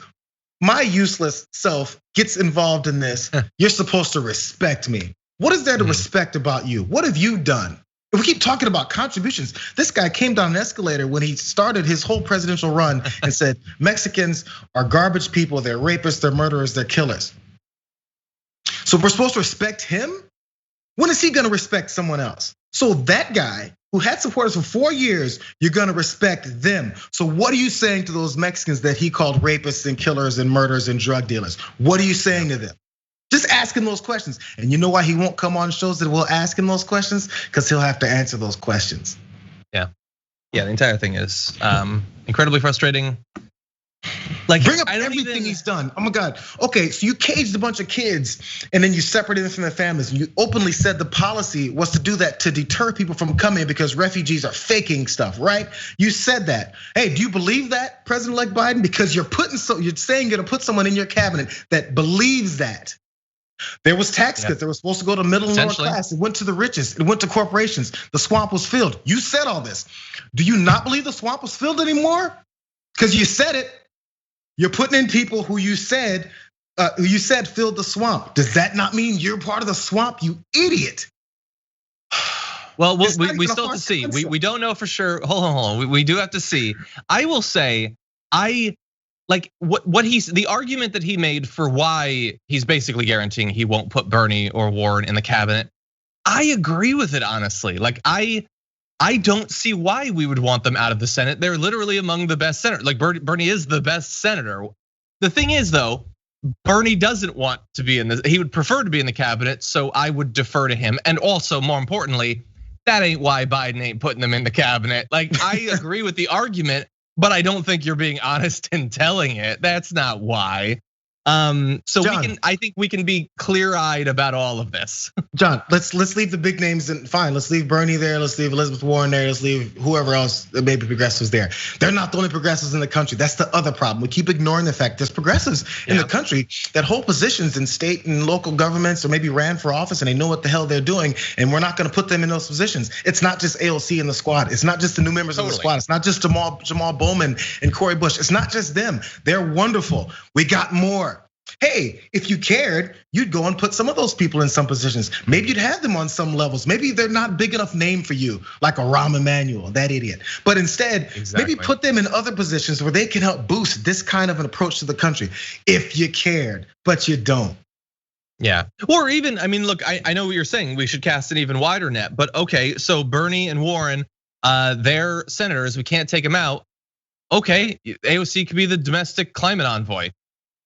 my useless self gets involved in this, you're supposed to respect me. What is there to respect about you? What have you done? We keep talking about contributions. This guy came down an escalator when he started his whole presidential run and said, Mexicans are garbage people, they're rapists, they're murderers, they're killers. So we're supposed to respect him? When is he gonna respect someone else? So that guy who had supporters for 4 years, you're gonna respect them. So what are you saying to those Mexicans that he called rapists and killers and murderers and drug dealers? What are you saying to them? Just asking those questions. And you know why he won't come on shows that will ask him those questions? Because he'll have to answer those questions. Yeah, the entire thing is incredibly frustrating. Like, bring up everything he's done. Oh my God. Okay, so you caged a bunch of kids and then you separated them from their families. And you openly said the policy was to do that to deter people from coming because refugees are faking stuff, right? You said that. Hey, do you believe that, President-elect Biden? Because you're saying you're gonna put someone in your cabinet that believes that. There was tax cuts that were supposed to go to middle and lower class. It went to the richest. It went to corporations. The swamp was filled. You said all this. Do you not believe the swamp was filled anymore? Because you said it. You're putting in people who you said filled the swamp. Does that not mean you're part of the swamp, you idiot? Well, we still have to see. We don't know for sure. Hold on. We do have to see. I will say, like what the argument that he made for why he's basically guaranteeing he won't put Bernie or Warren in the cabinet. I agree with it, honestly. Like I don't see why we would want them out of the Senate. They're literally among the best senators. Like Bernie is the best senator. The thing is though, Bernie doesn't want to be in this. He would prefer to be in the cabinet, so I would defer to him. And also, more importantly, that ain't why Biden ain't putting them in the cabinet. Like I agree with the argument, but I don't think you're being honest in telling it. That's not why. So John, I think we can be clear-eyed about all of this. John, let's leave the big names and fine. Let's leave Bernie there. Let's leave Elizabeth Warren there. Let's leave whoever else, maybe progressives there. They're not the only progressives in the country. That's the other problem. We keep ignoring the fact there's progressives in the country that hold positions in state and local governments or maybe ran for office and they know what the hell they're doing. And we're not gonna put them in those positions. It's not just AOC in the squad. It's not just the new members of the squad. It's not just Jamal Bowman and Cori Bush. It's not just them. They're wonderful. We got more. Hey, if you cared, you'd go and put some of those people in some positions. Maybe you'd have them on some levels. Maybe they're not big enough name for you, like a Rahm Emanuel, that idiot. But instead, maybe put them in other positions where they can help boost this kind of an approach to the country. If you cared, but you don't. Yeah, or even, I mean, look, I know what you're saying. We should cast an even wider net, but okay, so Bernie and Warren, they're senators, we can't take them out. Okay, AOC could be the domestic climate envoy.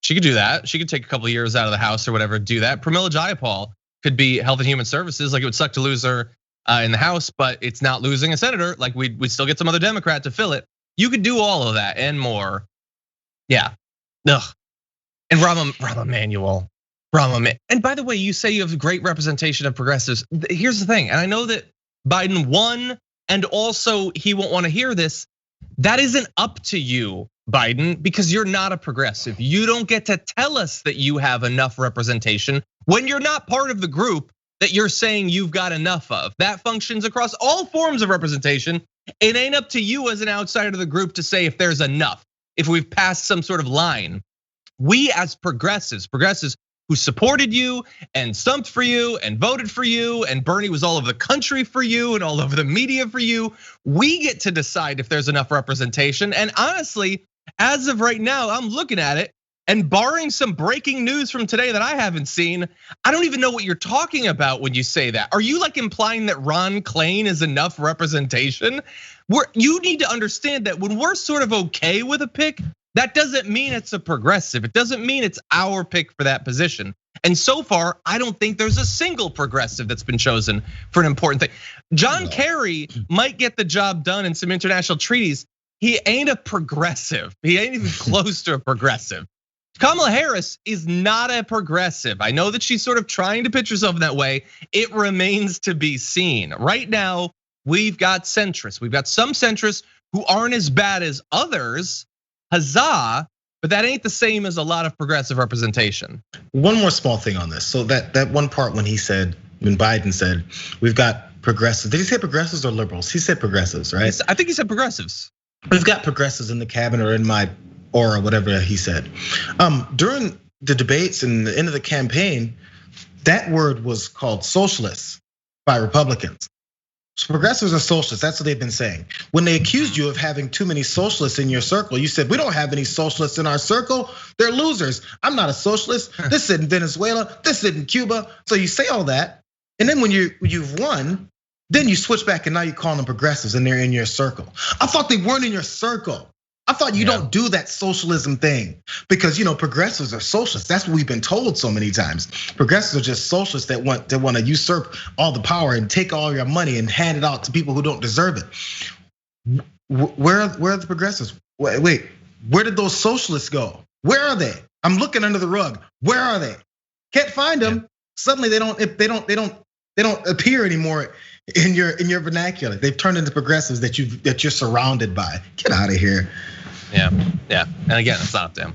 She could do that. She could take a couple of years out of the House or whatever, do that. Pramila Jayapal could be Health and Human Services. Like it would suck to lose her in the House, but it's not losing a senator. Like we'd still get some other Democrat to fill it. You could do all of that and more. Yeah. Ugh. And Rahm Emanuel. And by the way, you say you have great representation of progressives. Here's the thing, and I know that Biden won, and also he won't want to hear this. That isn't up to you, Biden, because you're not a progressive. You don't get to tell us that you have enough representation when you're not part of the group that you're saying you've got enough of. That functions across all forms of representation. It ain't up to you as an outsider of the group to say if there's enough, if we've passed some sort of line. We as progressives who supported you and stumped for you and voted for you, and Bernie was all over the country for you and all over the media for you, we get to decide if there's enough representation. And honestly, as of right now, I'm looking at it, and barring some breaking news from today that I haven't seen, I don't even know what you're talking about when you say that. Are you like implying that Ron Klain is enough representation? You need to understand that when we're sort of okay with a pick, that doesn't mean it's a progressive. It doesn't mean it's our pick for that position. And so far, I don't think there's a single progressive that's been chosen for an important thing. John Kerry might get the job done in some international treaties. He ain't a progressive. He ain't even close to a progressive. Kamala Harris is not a progressive. I know that she's sort of trying to pitch herself in that way. It remains to be seen. Right now, we've got centrists. We've got some centrists who aren't as bad as others. Huzzah, but that ain't the same as a lot of progressive representation. One more small thing on this. So that one part when Biden said, we've got progressives. Did he say progressives or liberals? He said progressives, right? I think he said progressives. We've got progressives in the cabinet or in my aura, whatever he said. During the debates and the end of the campaign, that word was called socialists by Republicans. So progressives are socialists, that's what they've been saying. When they accused you of having too many socialists in your circle, you said, we don't have any socialists in our circle, they're losers. I'm not a socialist, this isn't Venezuela, this isn't Cuba. So you say all that, and then when you've won, then you switch back and now you call them progressives and they're in your circle. I thought they weren't in your circle. I thought you don't do that socialism thing because progressives are socialists. That's what we've been told so many times. Progressives are just socialists that want to usurp all the power and take all your money and hand it out to people who don't deserve it. Where are the progressives? Wait, Where did those socialists go? Where are they? I'm looking under the rug. Where are they? Can't find them. Yeah. Suddenly they don't appear anymore in your vernacular. They've turned into progressives that you're surrounded by. Get out of here. Yeah. And again, it's not them.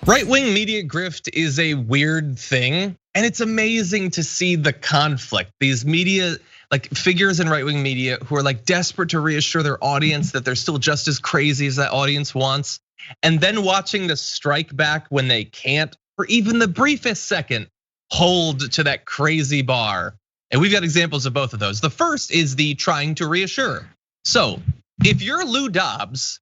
Right-wing media grift is a weird thing, and it's amazing to see the conflict. These media, like figures in right-wing media who are like desperate to reassure their audience that they're still just as crazy as that audience wants, and then watching the strike back when they can't, for even the briefest second, hold to that crazy bar. And we've got examples of both of those. The first is the trying to reassure. So if you're Lou Dobbs,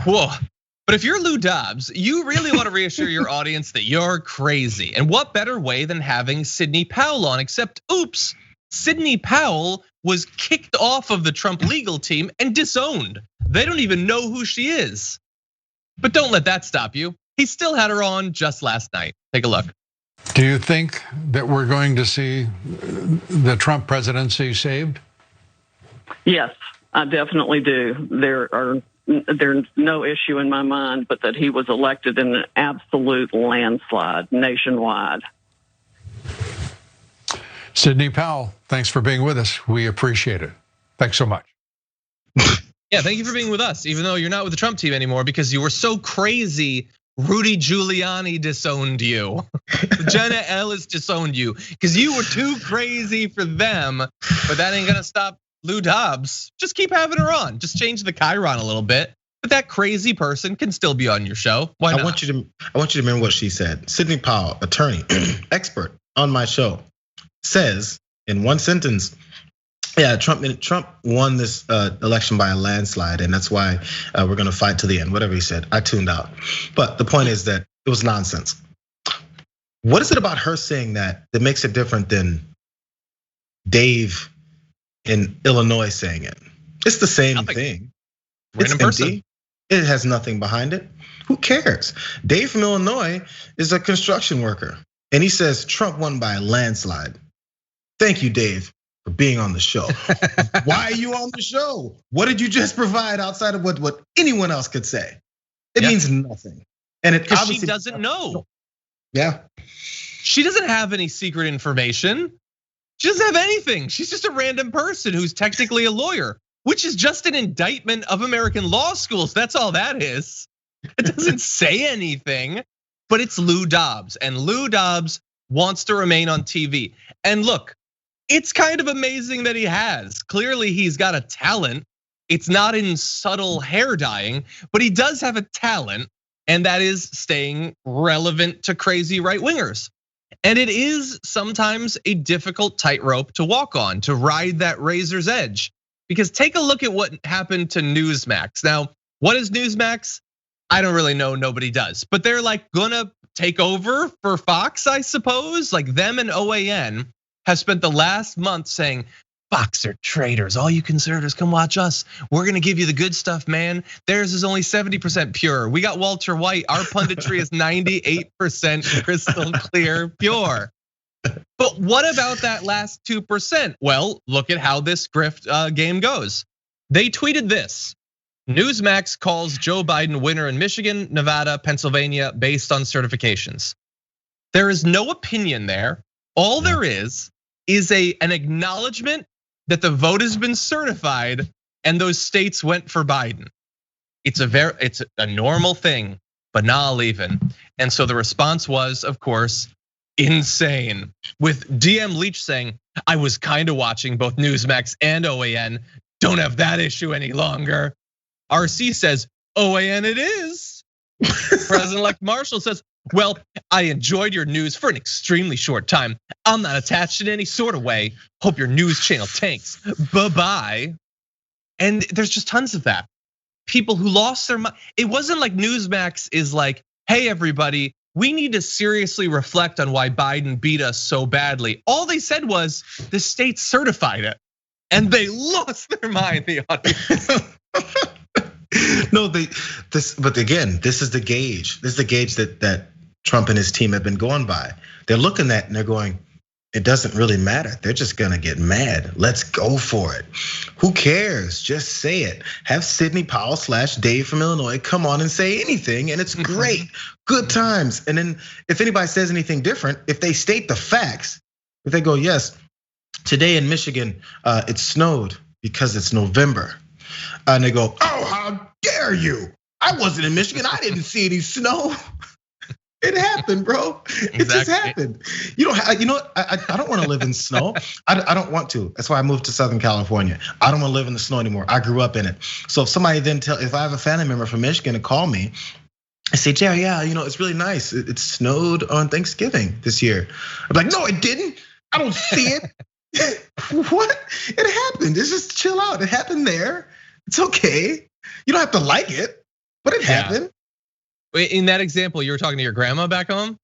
but if you're Lou Dobbs, you really want to reassure your audience that you're crazy. And what better way than having Sidney Powell on, except oops, Sidney Powell was kicked off of the Trump legal team and disowned. They don't even know who she is. But don't let that stop you. He still had her on just last night. Take a look. Do you think that we're going to see the Trump presidency saved? Yes, I definitely do. There's no issue in my mind, but that he was elected in an absolute landslide nationwide. Sidney Powell, thanks for being with us. We appreciate it. Thanks so much. Yeah, thank you for being with us, even though you're not with the Trump team anymore because you were so crazy. Rudy Giuliani disowned you. Jenna Ellis disowned you because you were too crazy for them, but that ain't gonna stop Lou Dobbs. Just keep having her on. Just change the chyron a little bit. But that crazy person can still be on your show. Why not? I want you to remember what she said. Sidney Powell, attorney, expert on my show, says in one sentence, yeah, Trump won this election by a landslide, and that's why we're gonna fight to the end. Whatever he said, I tuned out. But the point is that it was nonsense. What is it about her saying that makes it different than Dave in Illinois saying it? It's the same thing. It's empty. It has nothing behind it. Who cares? Dave from Illinois is a construction worker, and he says Trump won by a landslide. Thank you, Dave, for being on the show. Why are you on the show? What did you just provide outside of what anyone else could say? It means nothing. And it obviously she doesn't know. Yeah. She doesn't have any secret information. She doesn't have anything. She's just a random person who's technically a lawyer, which is just an indictment of American law schools. That's all that is. It doesn't say anything, but it's Lou Dobbs, and Lou Dobbs wants to remain on TV. And look, it's kind of amazing that he has. Clearly, he's got a talent. It's not in subtle hair dyeing, but he does have a talent, and that is staying relevant to crazy right wingers. And it is sometimes a difficult tightrope to walk on, to ride that razor's edge. Because take a look at what happened to Newsmax. Now, what is Newsmax? I don't really know, nobody does. But they're like gonna take over for Fox, I suppose. Like them and OAN have spent the last month saying, Fox are traitors. All you conservatives, come watch us. We're gonna give you the good stuff, man. Theirs is only 70% pure. We got Walter White. Our punditry is 98% crystal clear pure. But what about that last 2%? Well, look at how this grift game goes. They tweeted this. Newsmax calls Joe Biden winner in Michigan, Nevada, Pennsylvania based on certifications. There is no opinion there. All there is an acknowledgement that the vote has been certified and those states went for Biden. It's a normal thing, banal even. And so the response was, of course, insane. With DM Leach saying, I was kind of watching both Newsmax and OAN, don't have that issue any longer. RC says, OAN it is. President-elect Marshall says, well, I enjoyed your news for an extremely short time. I'm not attached in any sort of way. Hope your news channel tanks. Bye-bye. And there's just tons of that. People who lost their mind. It wasn't like Newsmax is like, hey, everybody, we need to seriously reflect on why Biden beat us so badly. All they said was the state certified it. And they lost their mind, the audience. No, but again, this is the gauge. This is the gauge that Trump and his team have been going by. They're looking at and they're going, it doesn't really matter. They're just gonna get mad. Let's go for it. Who cares? Just say it. Have Sidney Powell / Dave from Illinois come on and say anything, and it's great. Good times. And then if anybody says anything different, if they state the facts, if they go, yes, today in Michigan, it snowed because it's November. And they go, oh, how dare you? I wasn't in Michigan, I didn't see any snow. It happened, bro. It just happened. You don't have, you know what? I don't want to live in snow. I don't want to. That's why I moved to Southern California. I don't want to live in the snow anymore. I grew up in it. So if somebody then if I have a family member from Michigan to call me, I say, Jayar, yeah, it's really nice. It snowed on Thanksgiving this year. I'm like, no, it didn't. I don't see it. What? It happened. It's just chill out. It happened there. It's okay. You don't have to like it, but it happened. In that example, you were talking to your grandma back home?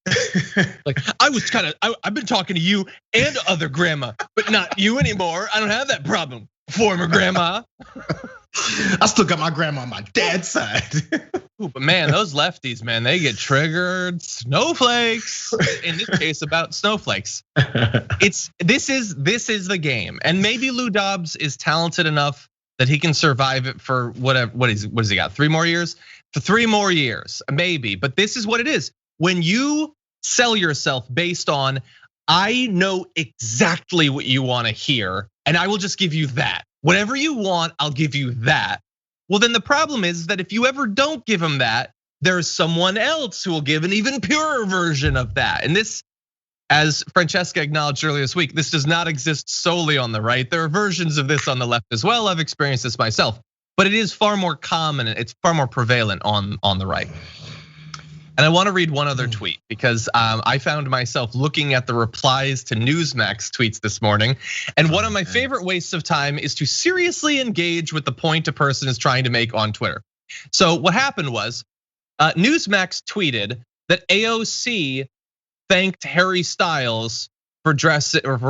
Like, I've been talking to you and other grandma, but not you anymore. I don't have that problem, former grandma. I still got my grandma on my dad's side. Ooh, but man, those lefties, man, they get triggered. Snowflakes. In this case, about snowflakes. This is the game, and maybe Lou Dobbs is talented enough that he can survive it for whatever. What has he got? 3 more years? For 3 more years, maybe. But this is what it is. When you sell yourself based on, I know exactly what you want to hear, and I will just give you that. Whatever you want, I'll give you that. Well, then the problem is that if you ever don't give him that, there's someone else who will give an even purer version of that. And this, as Francesca acknowledged earlier this week, this does not exist solely on the right. There are versions of this on the left as well. I've experienced this myself, but it is far more common. It's far more prevalent on the right. And I want to read one other tweet because I found myself looking at the replies to Newsmax tweets this morning. And one of my favorite wastes of time is to seriously engage with the point a person is trying to make on Twitter. So what happened was Newsmax tweeted that AOC thanked Harry Styles for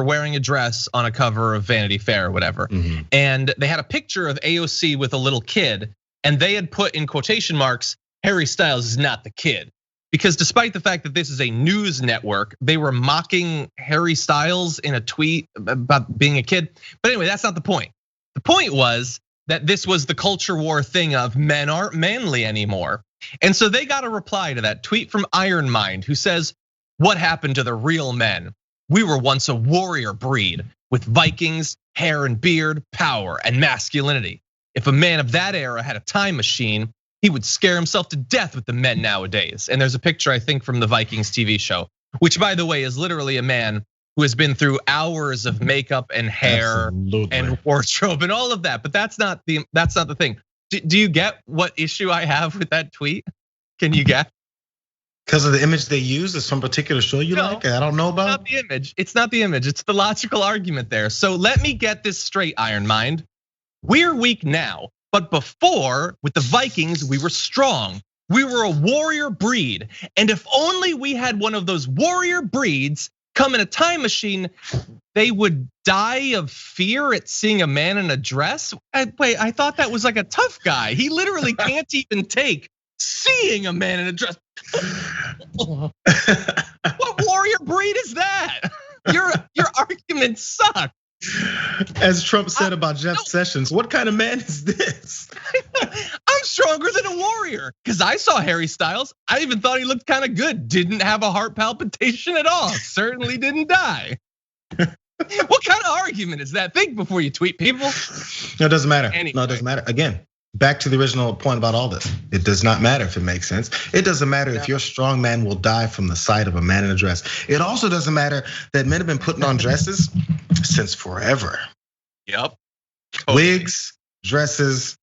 wearing a dress on a cover of Vanity Fair or whatever. And they had a picture of AOC with a little kid, and they had put in quotation marks, Harry Styles is not the kid. Because despite the fact that this is a news network, they were mocking Harry Styles in a tweet about being a kid. But anyway, that's not the point. The point was that this was the culture war thing of men aren't manly anymore. And so they got a reply to that tweet from Iron Mind, who says, what happened to the real men? We were once a warrior breed with Vikings, hair and beard, power and masculinity. If a man of that era had a time machine, he would scare himself to death with the men nowadays. And there's a picture, I think, from the Vikings TV show, which by the way is literally a man who has been through hours of makeup and hair and wardrobe and all of that. But that's not the thing. Do you get what issue I have with that tweet? Can you get? Because of the image they use, is some particular show you like? I don't know about. It's not the image. It's not the image. It's the logical argument there. So let me get this straight, Iron Mind. We're weak now, but before with the Vikings, we were strong. We were a warrior breed, and if only we had one of those warrior breeds come in a time machine, they would die of fear at seeing a man in a dress. Wait, I thought that was like a tough guy. He literally can't even take seeing a man in a dress. What warrior breed is that? Your argument sucks. As Trump said about Jeff Sessions, what kind of man is this? I'm stronger than a warrior because I saw Harry Styles. I even thought he looked kind of good. Didn't have a heart palpitation at all. Certainly didn't die. What kind of argument is that? Think before you tweet, people. No, it doesn't matter. Anyway. No, it doesn't matter. Again, back to the original point about all this. It does not matter if it makes sense. It doesn't matter if your strong man will die from the sight of a man in a dress. It also doesn't matter that men have been putting on dresses since forever. Yep. Wigs, dresses,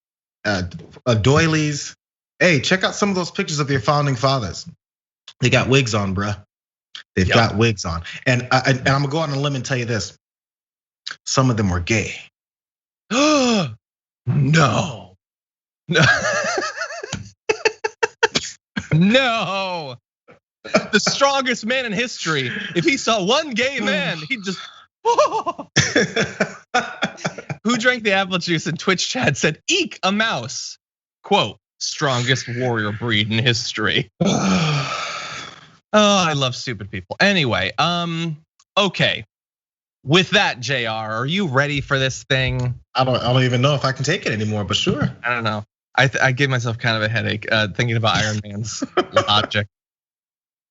doilies. Hey, check out some of those pictures of your founding fathers. They got wigs on, bruh. They've got wigs on. And I'm gonna go on a limb and tell you this. Some of them were gay. No. No. The strongest man in history. If he saw one gay man, he'd just. Who drank the apple juice in Twitch chat said, "Eek, a mouse." Quote, strongest warrior breed in history. Oh, I love stupid people. Anyway, okay. With that, Jayar, are you ready for this thing? I don't even know if I can take it anymore, but sure. I don't know. I gave myself kind of a headache thinking about Iron Man's logic.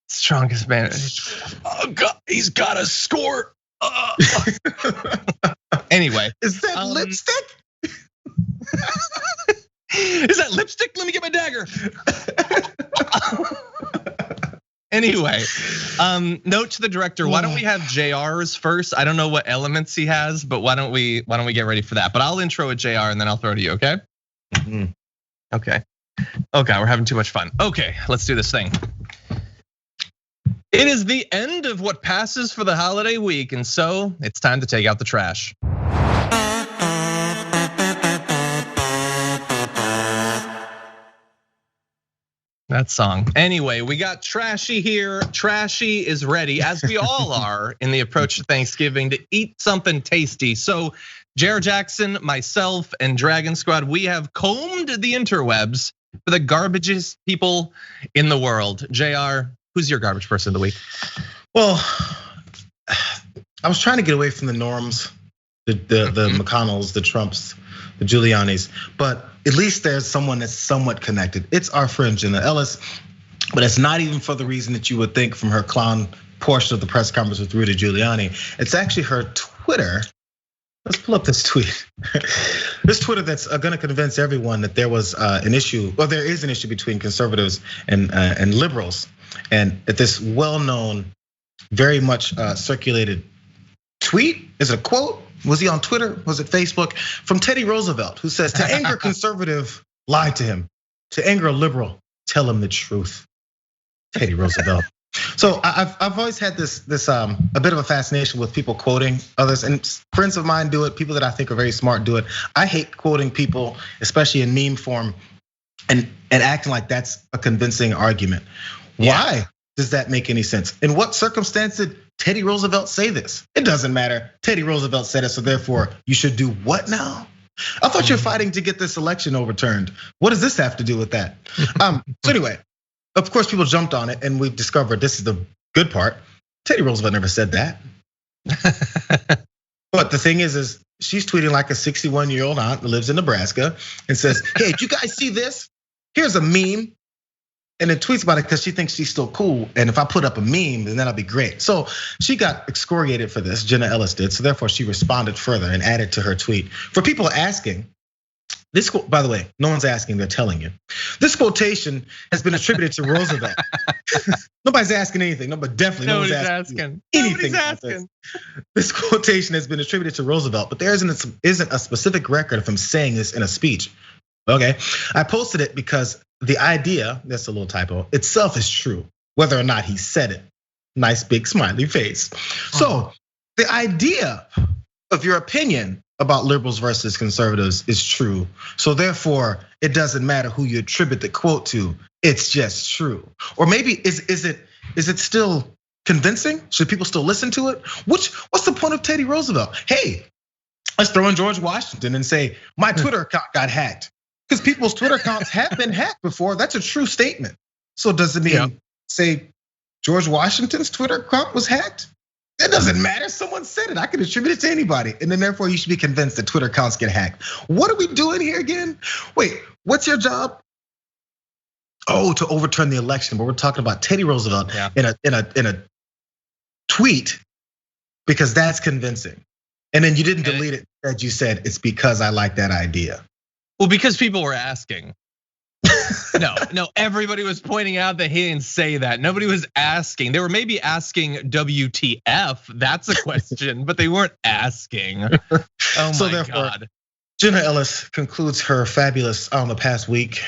Strongest man. Oh God, he's got a score. Anyway, is that lipstick? Is that lipstick? Let me get my dagger. Anyway, note to the director, why don't we have Jayar's first? I don't know what elements he has, but why don't we get ready for that? But I'll intro with Jayar and then I'll throw to you, okay? Mm-hmm. Okay. Oh God, we're having too much fun. Okay, let's do this thing. It is the end of what passes for the holiday week, and so it's time to take out the trash. That song. Anyway, we got Trashy here. Trashy is ready, as we all are in the approach to Thanksgiving, to eat something tasty. So Jayar Jackson, myself, and Dragon Squad, we have combed the interwebs for the garbageest people in the world. Jayar, who's your garbage person of the week? Well, I was trying to get away from the norms, the McConnells, the Trumps, the Giulianis, but at least there's someone that's somewhat connected. It's our friend Jenna Ellis, but it's not even for the reason that you would think from her clown portion of the press conference with Rudy Giuliani. It's actually her Twitter. Let's pull up this tweet. This Twitter that's gonna convince everyone that there was an issue, well, there is an issue between conservatives and liberals. And at this well-known, very much circulated tweet, is it a quote? Was he on Twitter? Was it Facebook? From Teddy Roosevelt, who says, to anger a conservative, lie to him. To anger a liberal, tell him the truth. Teddy Roosevelt. So I've always had this a bit of a fascination with people quoting others, and friends of mine do it. People that I think are very smart do it. I hate quoting people, especially in meme form, and acting like that's a convincing argument. Why does that make any sense? In what circumstance did Teddy Roosevelt say this? It doesn't matter. Teddy Roosevelt said it, so therefore you should do what now? I thought you're fighting to get this election overturned. What does this have to do with that? So anyway, of course people jumped on it, and we discovered this is the good part. Teddy Roosevelt never said that. But the thing is she's tweeting like a 61-year-old aunt that lives in Nebraska and says, hey, did you guys see this? Here's a meme. And then tweets about it because she thinks she's still cool. And if I put up a meme, then that'll be great. So she got excoriated for this, Jenna Ellis did. So therefore she responded further and added to her tweet. For people asking, this, by the way, no one's asking, they're telling you. This quotation has been attributed to Roosevelt. Nobody's asking anything, no, but definitely no one's asking anything. This quotation has been attributed to Roosevelt, but there isn't a specific record of him saying this in a speech. Okay, I posted it because the idea, that's a little typo, itself is true, whether or not he said it. Nice big smiley face. So the idea of your opinion about liberals versus conservatives is true. So therefore, it doesn't matter who you attribute the quote to, it's just true. Or maybe is it still convincing? Should people still listen to it? What's the point of Teddy Roosevelt? Hey, let's throw in George Washington and say, my Twitter account got hacked. Because people's Twitter accounts have been hacked before. That's a true statement. So does it mean, say, George Washington's Twitter account was hacked? It doesn't matter. Someone said it. I can attribute it to anybody. And then therefore you should be convinced that Twitter accounts get hacked. What are we doing here again? Wait, what's your job? Oh, to overturn the election. But we're talking about Teddy Roosevelt in a tweet because that's convincing. And then you didn't delete it. That you said it's because I like that idea. Well, because people were asking. No, everybody was pointing out that he didn't say that. Nobody was asking. They were maybe asking WTF, that's a question, but they weren't asking. Oh my God. Jenna Ellis concludes her fabulous, past week,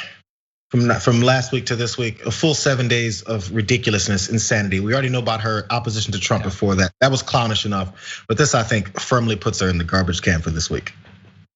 from last week to this week, a full 7 days of ridiculousness, insanity. We already know about her opposition to Trump before that. That was clownish enough, but this I think firmly puts her in the garbage can for this week.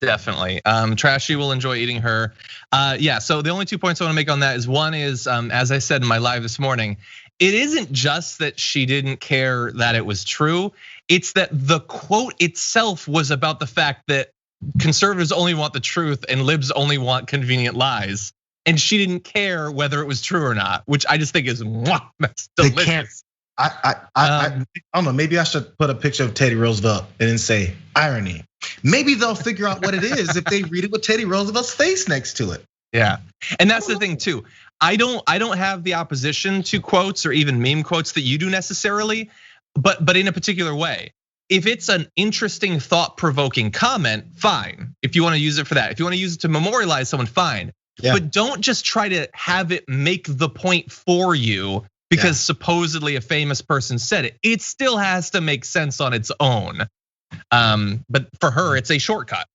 Definitely. Trashy will enjoy eating her. So the only 2 points I want to make on that is one is, as I said in my live this morning, it isn't just that she didn't care that it was true. It's that the quote itself was about the fact that conservatives only want the truth and libs only want convenient lies. And she didn't care whether it was true or not, which I just think is that's delicious. I don't know. Maybe I should put a picture of Teddy Roosevelt and then say irony. Maybe they'll figure out what it is if they read it with Teddy Roosevelt's face next to it. Yeah, and that's the thing too. I don't have the opposition to quotes or even meme quotes that you do necessarily, but in a particular way. If it's an interesting, thought-provoking comment, fine. If you want to use it for that, if you want to use it to memorialize someone, fine. Yeah. But don't just try to have it make the point for you because supposedly a famous person said it. It still has to make sense on its own. But for her, it's a shortcut.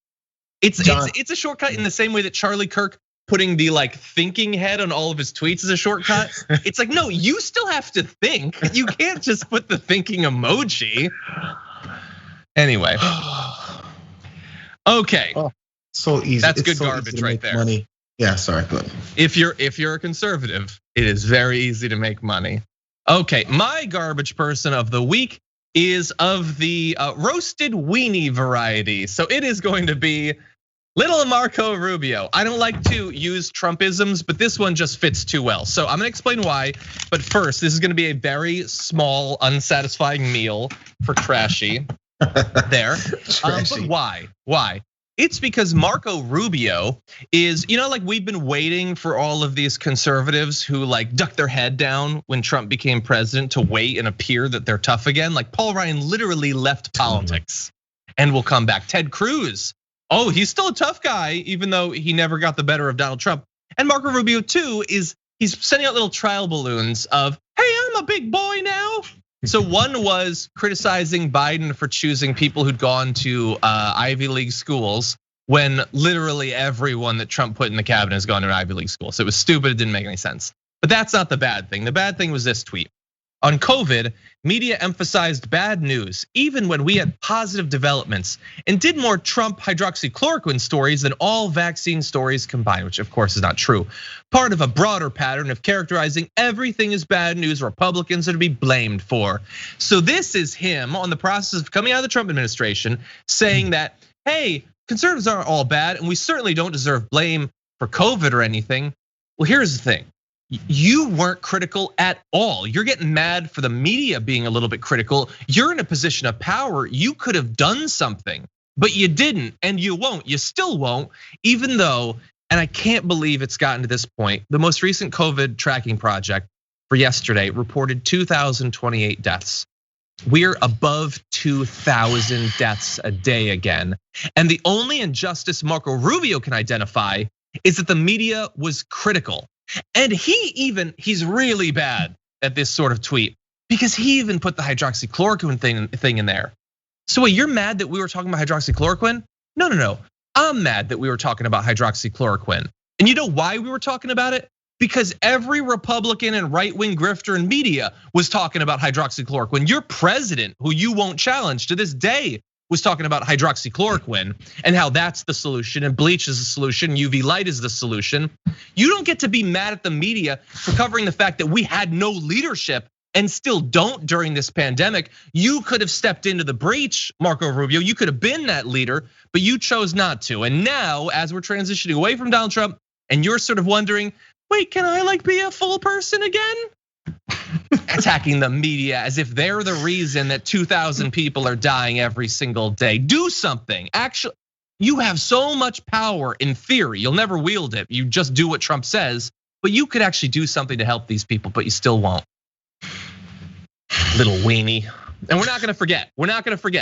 It's a shortcut in the same way that Charlie Kirk putting the like thinking head on all of his tweets is a shortcut. It's like, no, you still have to think. You can't just put the thinking emoji. Anyway. Okay. Oh, so easy. That's good garbage right there. Money. Yeah, sorry, good. If you're a conservative, it is very easy to make money. Okay, my garbage person of the week is of the roasted weenie variety. So it is going to be little Marco Rubio. I don't like to use Trumpisms, but this one just fits too well. So I'm gonna explain why. But first, this is gonna be a very small, unsatisfying meal for Trashy. There. But why? Why? It's because Marco Rubio is, like we've been waiting for all of these conservatives who like duck their head down when Trump became president to wait and appear that they're tough again. Like Paul Ryan literally left politics and will come back. Ted Cruz, he's still a tough guy, even though he never got the better of Donald Trump. And Marco Rubio too he's sending out little trial balloons of, hey, I'm a big boy now. So one was criticizing Biden for choosing people who'd gone to Ivy League schools when literally everyone that Trump put in the cabinet has gone to an Ivy League school. So it was stupid, it didn't make any sense. But that's not the bad thing. The bad thing was this tweet. On COVID, media emphasized bad news, even when we had positive developments, and did more Trump hydroxychloroquine stories than all vaccine stories combined, which of course is not true. Part of a broader pattern of characterizing everything as bad news Republicans are to be blamed for. So this is him on the process of coming out of the Trump administration saying that, hey, conservatives aren't all bad, and we certainly don't deserve blame for COVID or anything. Well, here's the thing. You weren't critical at all. You're getting mad for the media being a little bit critical. You're in a position of power. You could have done something, but you didn't, and you won't. You still won't, even though, and I can't believe it's gotten to this point, the most recent COVID tracking project for yesterday reported 2,028 deaths. We're above 2,000 deaths a day again. And the only injustice Marco Rubio can identify is that the media was critical. And he's really bad at this sort of tweet because he even put the hydroxychloroquine thing in there. So wait, you're mad that we were talking about hydroxychloroquine? No. I'm mad that we were talking about hydroxychloroquine. And you know why we were talking about it? Because every Republican and right-wing grifter in media was talking about hydroxychloroquine. Your president, who you won't challenge to this day, was talking about hydroxychloroquine and how that's the solution and bleach is the solution, UV light is the solution. You don't get to be mad at the media for covering the fact that we had no leadership and still don't during this pandemic. You could have stepped into the breach, Marco Rubio. You could have been that leader, but you chose not to. And now, as we're transitioning away from Donald Trump, and you're sort of wondering, wait, can I like be a full person again? Attacking the media as if they're the reason that 2,000 people are dying every single day. Do something. Actually, you have so much power in theory. You'll never wield it. You just do what Trump says, but you could actually do something to help these people, but you still won't. Little weenie. And we're not gonna forget.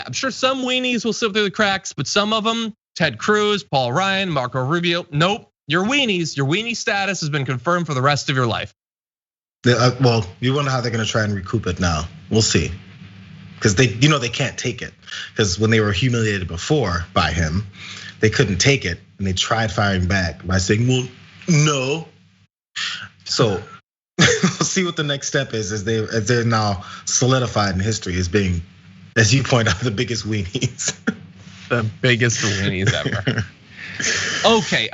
I'm sure some weenies will slip through the cracks, but some of them, Ted Cruz, Paul Ryan, Marco Rubio, nope. Your weenies, your weenie status has been confirmed for the rest of your life. Well, you wonder how they're gonna try and recoup it now. We'll see. Because they can't take it. Because when they were humiliated before by him, they couldn't take it. And they tried firing back by saying, well, no. So we'll see what the next step is as they're now solidified in history as being, as you point out, the biggest weenies. The biggest weenies ever. Okay,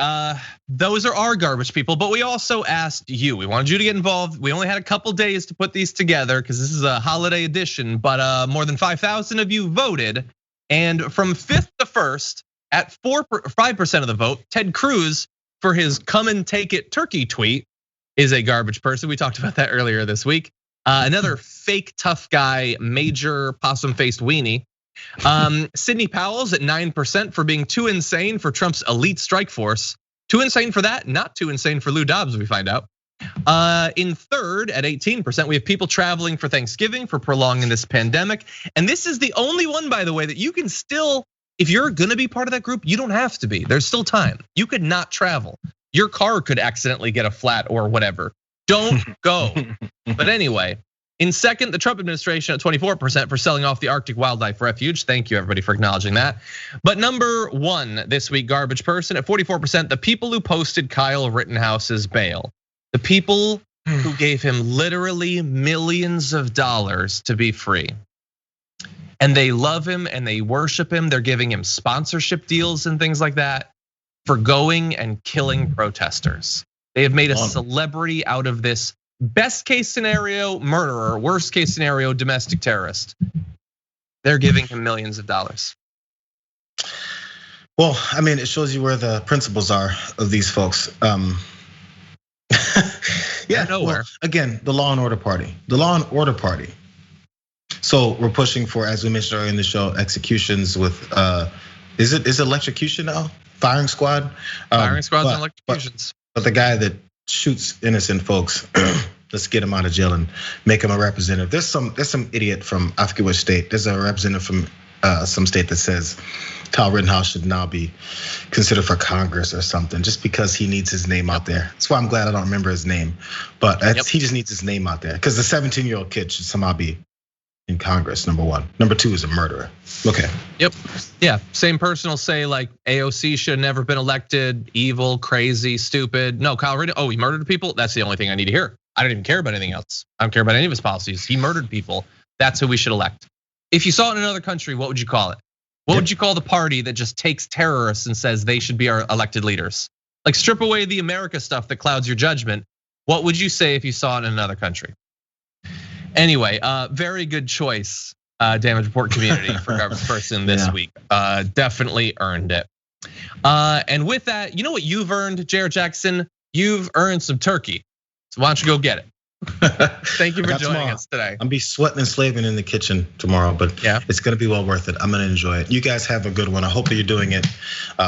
those are our garbage people, but we also asked you. We wanted you to get involved. We only had a couple days to put these together because this is a holiday edition, but more than 5,000 of you voted. And from 5th to 1st, at 5% of the vote, Ted Cruz, for his come and take it turkey tweet, is a garbage person. We talked about that earlier this week. Another fake tough guy, major possum-faced weenie. Sidney Powell's at 9% for being too insane for Trump's elite strike force. Too insane for that, not too insane for Lou Dobbs, we find out. In third, at 18%, we have people traveling for Thanksgiving for prolonging this pandemic. And this is the only one, by the way, that you can still, if you're gonna be part of that group, you don't have to be. There's still time. You could not travel. Your car could accidentally get a flat or whatever. Don't go. But anyway, in second, the Trump administration at 24% for selling off the Arctic Wildlife Refuge. Thank you, everybody, for acknowledging that. But number one this week, garbage person at 44%, the people who posted Kyle Rittenhouse's bail. The people who gave him literally millions of dollars to be free. And they love him and they worship him. They're giving him sponsorship deals and things like that for going and killing protesters. They have made a celebrity out of this best case scenario murderer, worst case scenario domestic terrorist. They're giving him millions of dollars. Well, I mean, it shows you where the principles are of these folks. Yeah, nowhere. Well, again, the law and order party. The law and order party. So we're pushing for, as we mentioned earlier in the show, executions with, is it electrocution now? Firing squad? Firing squads and electrocutions. But the guy that shoots innocent folks, let's get him out of jail and make him a representative. There's some idiot from I forget which state. There's a representative from some state that says Kyle Rittenhouse should now be considered for Congress or something, just because he needs his name out there. That's why I'm glad I don't remember his name, but he just needs his name out there because the 17-year-old kid should somehow be in Congress, number one. Number two is a murderer. Okay. Yep. Yeah. Same person will say like AOC should have never been elected, evil, crazy, stupid. No, Kyle Rittenhouse, he murdered people. That's the only thing I need to hear. I don't even care about anything else. I don't care about any of his policies. He murdered people. That's who we should elect. If you saw it in another country, what would you call it? What would you call the party that just takes terrorists and says they should be our elected leaders? Like strip away the America stuff that clouds your judgment. What would you say if you saw it in another country? Anyway, very good choice, damage report community for garbage person this week. Definitely earned it. And with that, you know what you've earned, Jayar Jackson? You've earned some turkey. So why don't you go get it? Thank you for joining us today. I'll be sweating and slaving in the kitchen tomorrow, but it's gonna be well worth it. I'm gonna enjoy it. You guys have a good one. I hope that you're doing it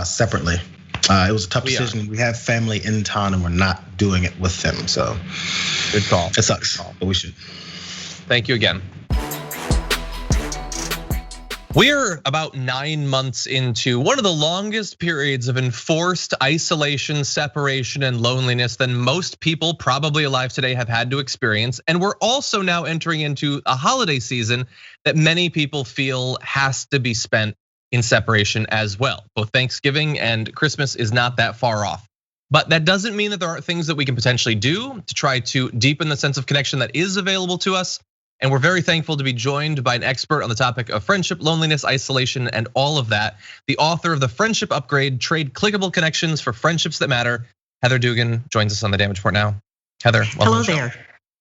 separately. It was a tough decision. We have family in town and we're not doing it with them. So good call. It sucks, but we should. Thank you again. We're about 9 months into one of the longest periods of enforced isolation, separation, and loneliness than most people probably alive today have had to experience. And we're also now entering into a holiday season that many people feel has to be spent in separation as well. Both Thanksgiving and Christmas is not that far off. But that doesn't mean that there aren't things that we can potentially do to try to deepen the sense of connection that is available to us. And we're very thankful to be joined by an expert on the topic of friendship, loneliness, isolation, and all of that. The author of the Friendship Upgrade, Trade Clickable Connections for Friendships That Matter, Heather Dugan, joins us on the Damage Report now. Heather, welcome. Hello there.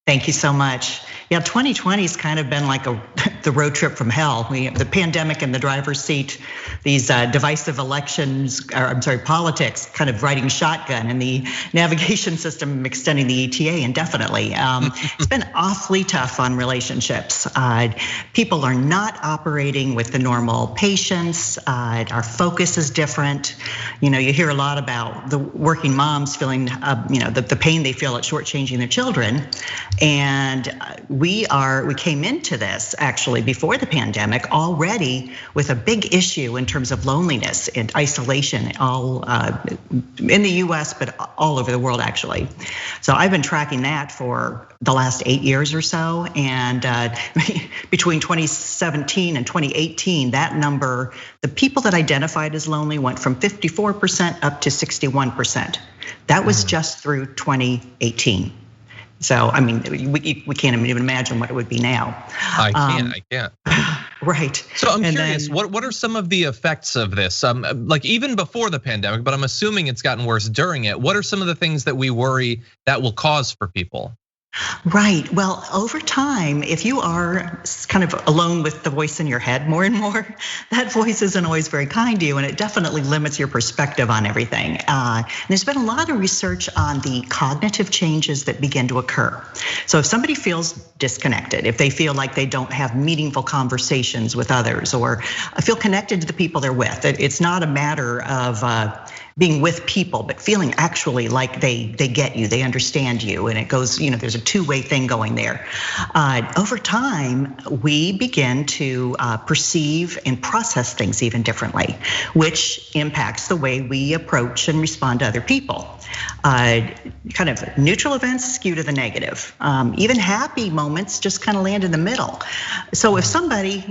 Thank you so much. Yeah, 2020 has kind of been like the road trip from hell. We have the pandemic in the driver's seat, these divisive politics kind of riding shotgun, and the navigation system extending the ETA indefinitely. It's been awfully tough on relationships. People are not operating with the normal patience. Our focus is different. You know, you hear a lot about the working moms feeling, the pain they feel at shortchanging their children. And we came into this actually before the pandemic already with a big issue in terms of loneliness and isolation, all in the US, but all over the world actually. So I've been tracking that for the last 8 years or so. And between 2017 and 2018, that number, the people that identified as lonely went from 54% up to 61%. That was just through 2018. So, I mean, we can't even imagine what it would be now. I can't. Right. So I'm curious, what are some of the effects of this? Like even before the pandemic, but I'm assuming it's gotten worse during it. What are some of the things that we worry that will cause for people? Right. Well, over time, if you are kind of alone with the voice in your head more and more, that voice isn't always very kind to you, and it definitely limits your perspective on everything. And there's been a lot of research on the cognitive changes that begin to occur. So if somebody feels disconnected, if they feel like they don't have meaningful conversations with others, or feel connected to the people they're with, it's not a matter of being with people, but feeling actually like they get you, they understand you, and it goes, there's a two-way thing going there. Over time, we begin to perceive and process things even differently, which impacts the way we approach and respond to other people. Kind of neutral events skew to the negative. Even happy moments just kind of land in the middle. So if somebody,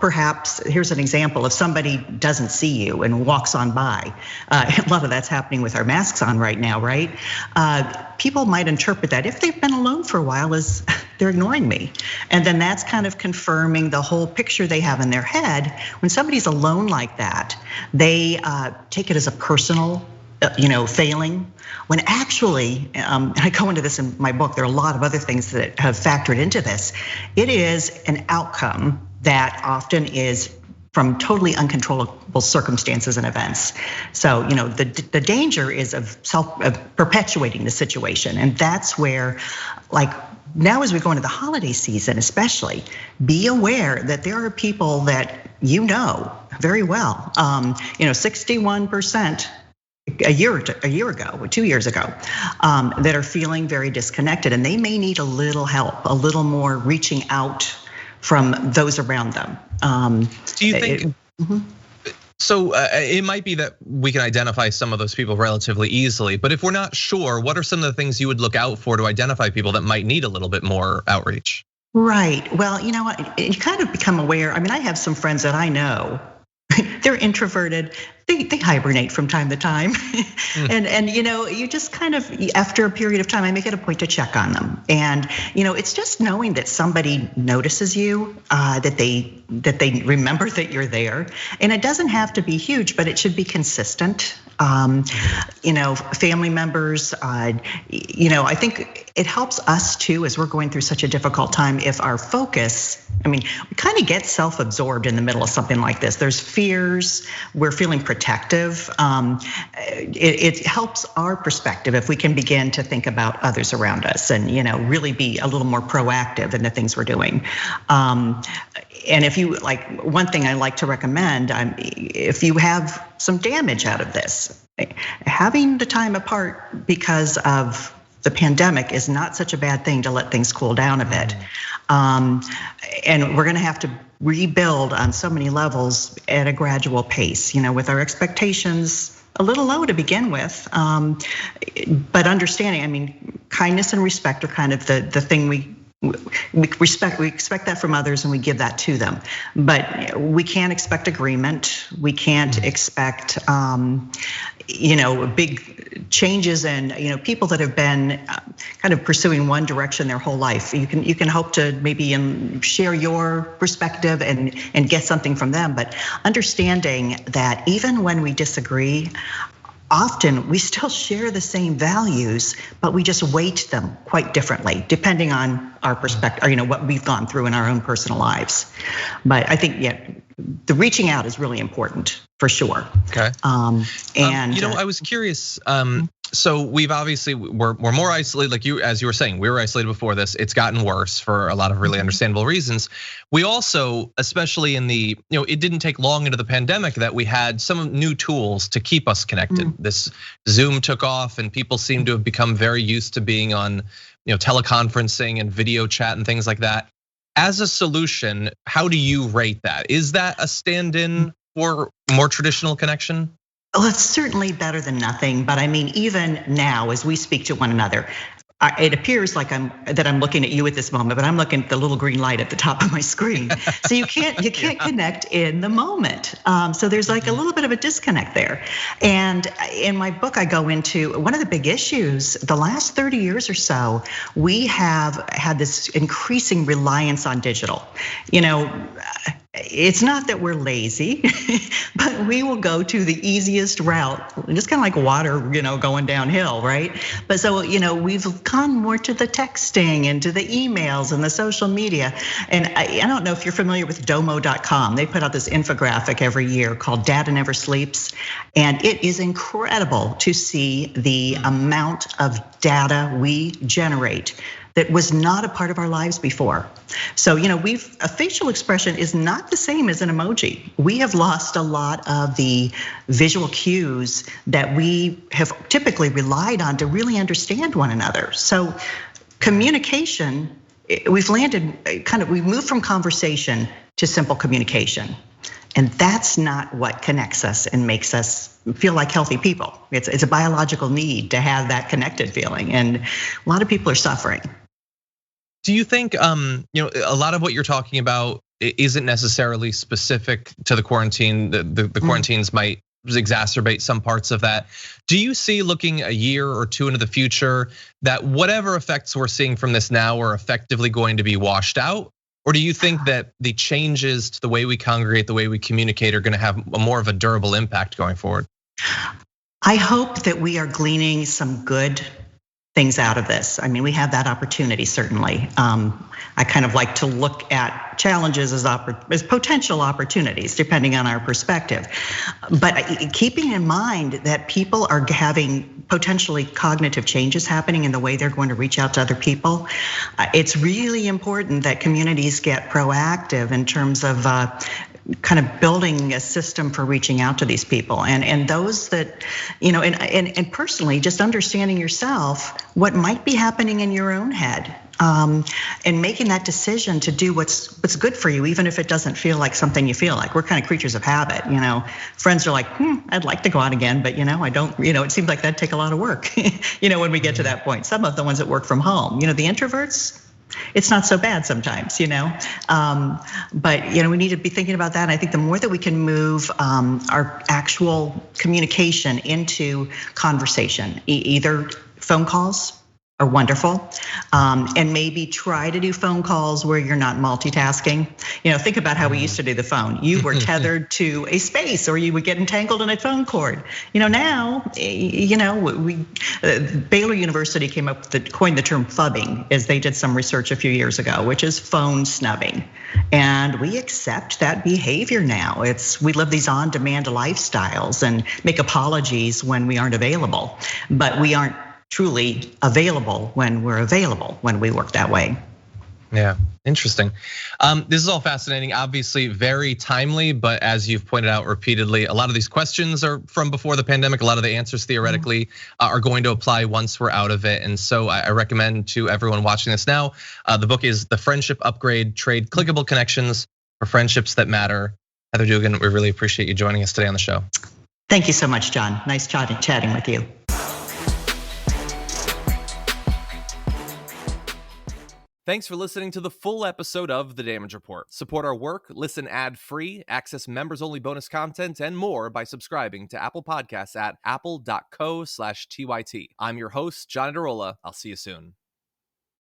perhaps, here's an example, if somebody doesn't see you and walks on by, a lot of that's happening with our masks on right now, right? People might interpret that, if they've been alone for a while, as they're ignoring me. And then that's kind of confirming the whole picture they have in their head. When somebody's alone like that, they take it as a personal failing, when actually, I go into this in my book, there are a lot of other things that have factored into this. It is an outcome that often is from totally uncontrollable circumstances and events. So, the danger is of perpetuating the situation. And that's where, now as we go into the holiday season, especially, be aware that there are people that very well, 61%, a year ago, or 2 years ago, that are feeling very disconnected, and they may need a little help, a little more reaching out from those around them. Do you think? So it might be that we can identify some of those people relatively easily, but if we're not sure, what are some of the things you would look out for to identify people that might need a little bit more outreach? Right. Well, you know what? You kind of become aware. I mean, I have some friends that I know. They're introverted. They hibernate from time to time. And you just kind of, after a period of time, I make it a point to check on them. And it's just knowing that somebody notices you, that they remember that you're there. And it doesn't have to be huge, but it should be consistent. Family members, I think it helps us too, as we're going through such a difficult time, if our focus, we kind of get self-absorbed in the middle of something like this. There's fears, we're feeling protective. It helps our perspective if we can begin to think about others around us and, really be a little more proactive in the things we're doing. And if you one thing I like to recommend, if you have some damage out of this, having the time apart because of the pandemic is not such a bad thing to let things cool down a bit. And we're gonna have to rebuild on so many levels at a gradual pace, with our expectations a little low to begin with. But understanding, kindness and respect are kind of the thing we expect that from others, and we give that to them. But we can't expect agreement. We can't expect, big changes and people that have been kind of pursuing one direction their whole life. You can hope to maybe share your perspective and get something from them. But understanding that even when we disagree, often we still share the same values, but we just weight them quite differently, depending on our perspective, or what we've gone through in our own personal lives. But I think, the reaching out is really important for sure. Okay. And I was curious. So we've obviously we're more isolated, like as you were saying, we were isolated before this. It's gotten worse for a lot of really understandable reasons. We also, especially in the, it didn't take long into the pandemic that we had some new tools to keep us connected. This Zoom took off, and people seem to have become very used to being on, teleconferencing and video chat and things like that. As a solution, how do you rate that? Is that a stand-in for more traditional connection? Well, it's certainly better than nothing, but even now as we speak to one another, it appears like I'm looking at you at this moment, but I'm looking at the little green light at the top of my screen. So you can't connect in the moment. So there's a little bit of a disconnect there. And in my book, I go into one of the big issues. The last 30 years or so, we have had this increasing reliance on digital. It's not that we're lazy, but we will go to the easiest route, just kind of like water, going downhill, right? But so, we've gone more to the texting and to the emails and the social media. And I don't know if you're familiar with domo.com. They put out this infographic every year called Data Never Sleeps. And it is incredible to see the amount of data we generate that was not a part of our lives before. So, a facial expression is not the same as an emoji. We have lost a lot of the visual cues that we have typically relied on to really understand one another. So communication, we've moved from conversation to simple communication. And that's not what connects us and makes us feel like healthy people. It's a biological need to have that connected feeling. And a lot of people are suffering. Do you think, a lot of what you're talking about isn't necessarily specific to the quarantine? The quarantines might exacerbate some parts of that. Do you see, looking a year or two into the future, that whatever effects we're seeing from this now are effectively going to be washed out? Or do you think that the changes to the way we congregate, the way we communicate, are going to have more of a durable impact going forward? I hope that we are gleaning some good things out of this. I mean, we have that opportunity, certainly. I kind of like to look at challenges as potential opportunities, depending on our perspective. But keeping in mind that people are having potentially cognitive changes happening in the way they're going to reach out to other people, it's really important that communities get proactive in terms of kind of building a system for reaching out to these people, and those that, and personally, just understanding yourself, what might be happening in your own head, and making that decision to do what's good for you, even if it doesn't feel like something you feel like. We're kind of creatures of habit, Friends are like, I'd like to go out again, but I don't. It seems like that'd take a lot of work, when we get to that point. Some of the ones that work from home, the introverts, it's not so bad sometimes, but we need to be thinking about that. And I think the more that we can move our actual communication into conversation, either phone calls are wonderful, and maybe try to do phone calls where you're not multitasking. Think about how we used to do the phone. You were tethered to a space, or you would get entangled in a phone cord. Now, Baylor University coined the term phubbing, as they did some research a few years ago, which is phone snubbing. And we accept that behavior now. We live these on-demand lifestyles and make apologies when we aren't available, but we aren't truly available when we're available, when we work that way. Yeah, interesting. This is all fascinating, obviously very timely, but as you've pointed out repeatedly, a lot of these questions are from before the pandemic. A lot of the answers theoretically are going to apply once we're out of it. And so I recommend to everyone watching this now, the book is The Friendship Upgrade: Trade Clickable Connections for Friendships That Matter. Heather Dugan, we really appreciate you joining us today on the show. Thank you so much, John. Nice chatting with you. Thanks for listening to the full episode of The Damage Report. Support our work, listen ad-free, access members-only bonus content, and more by subscribing to Apple Podcasts at apple.co/TYT. I'm your host, John Adarola. I'll see you soon.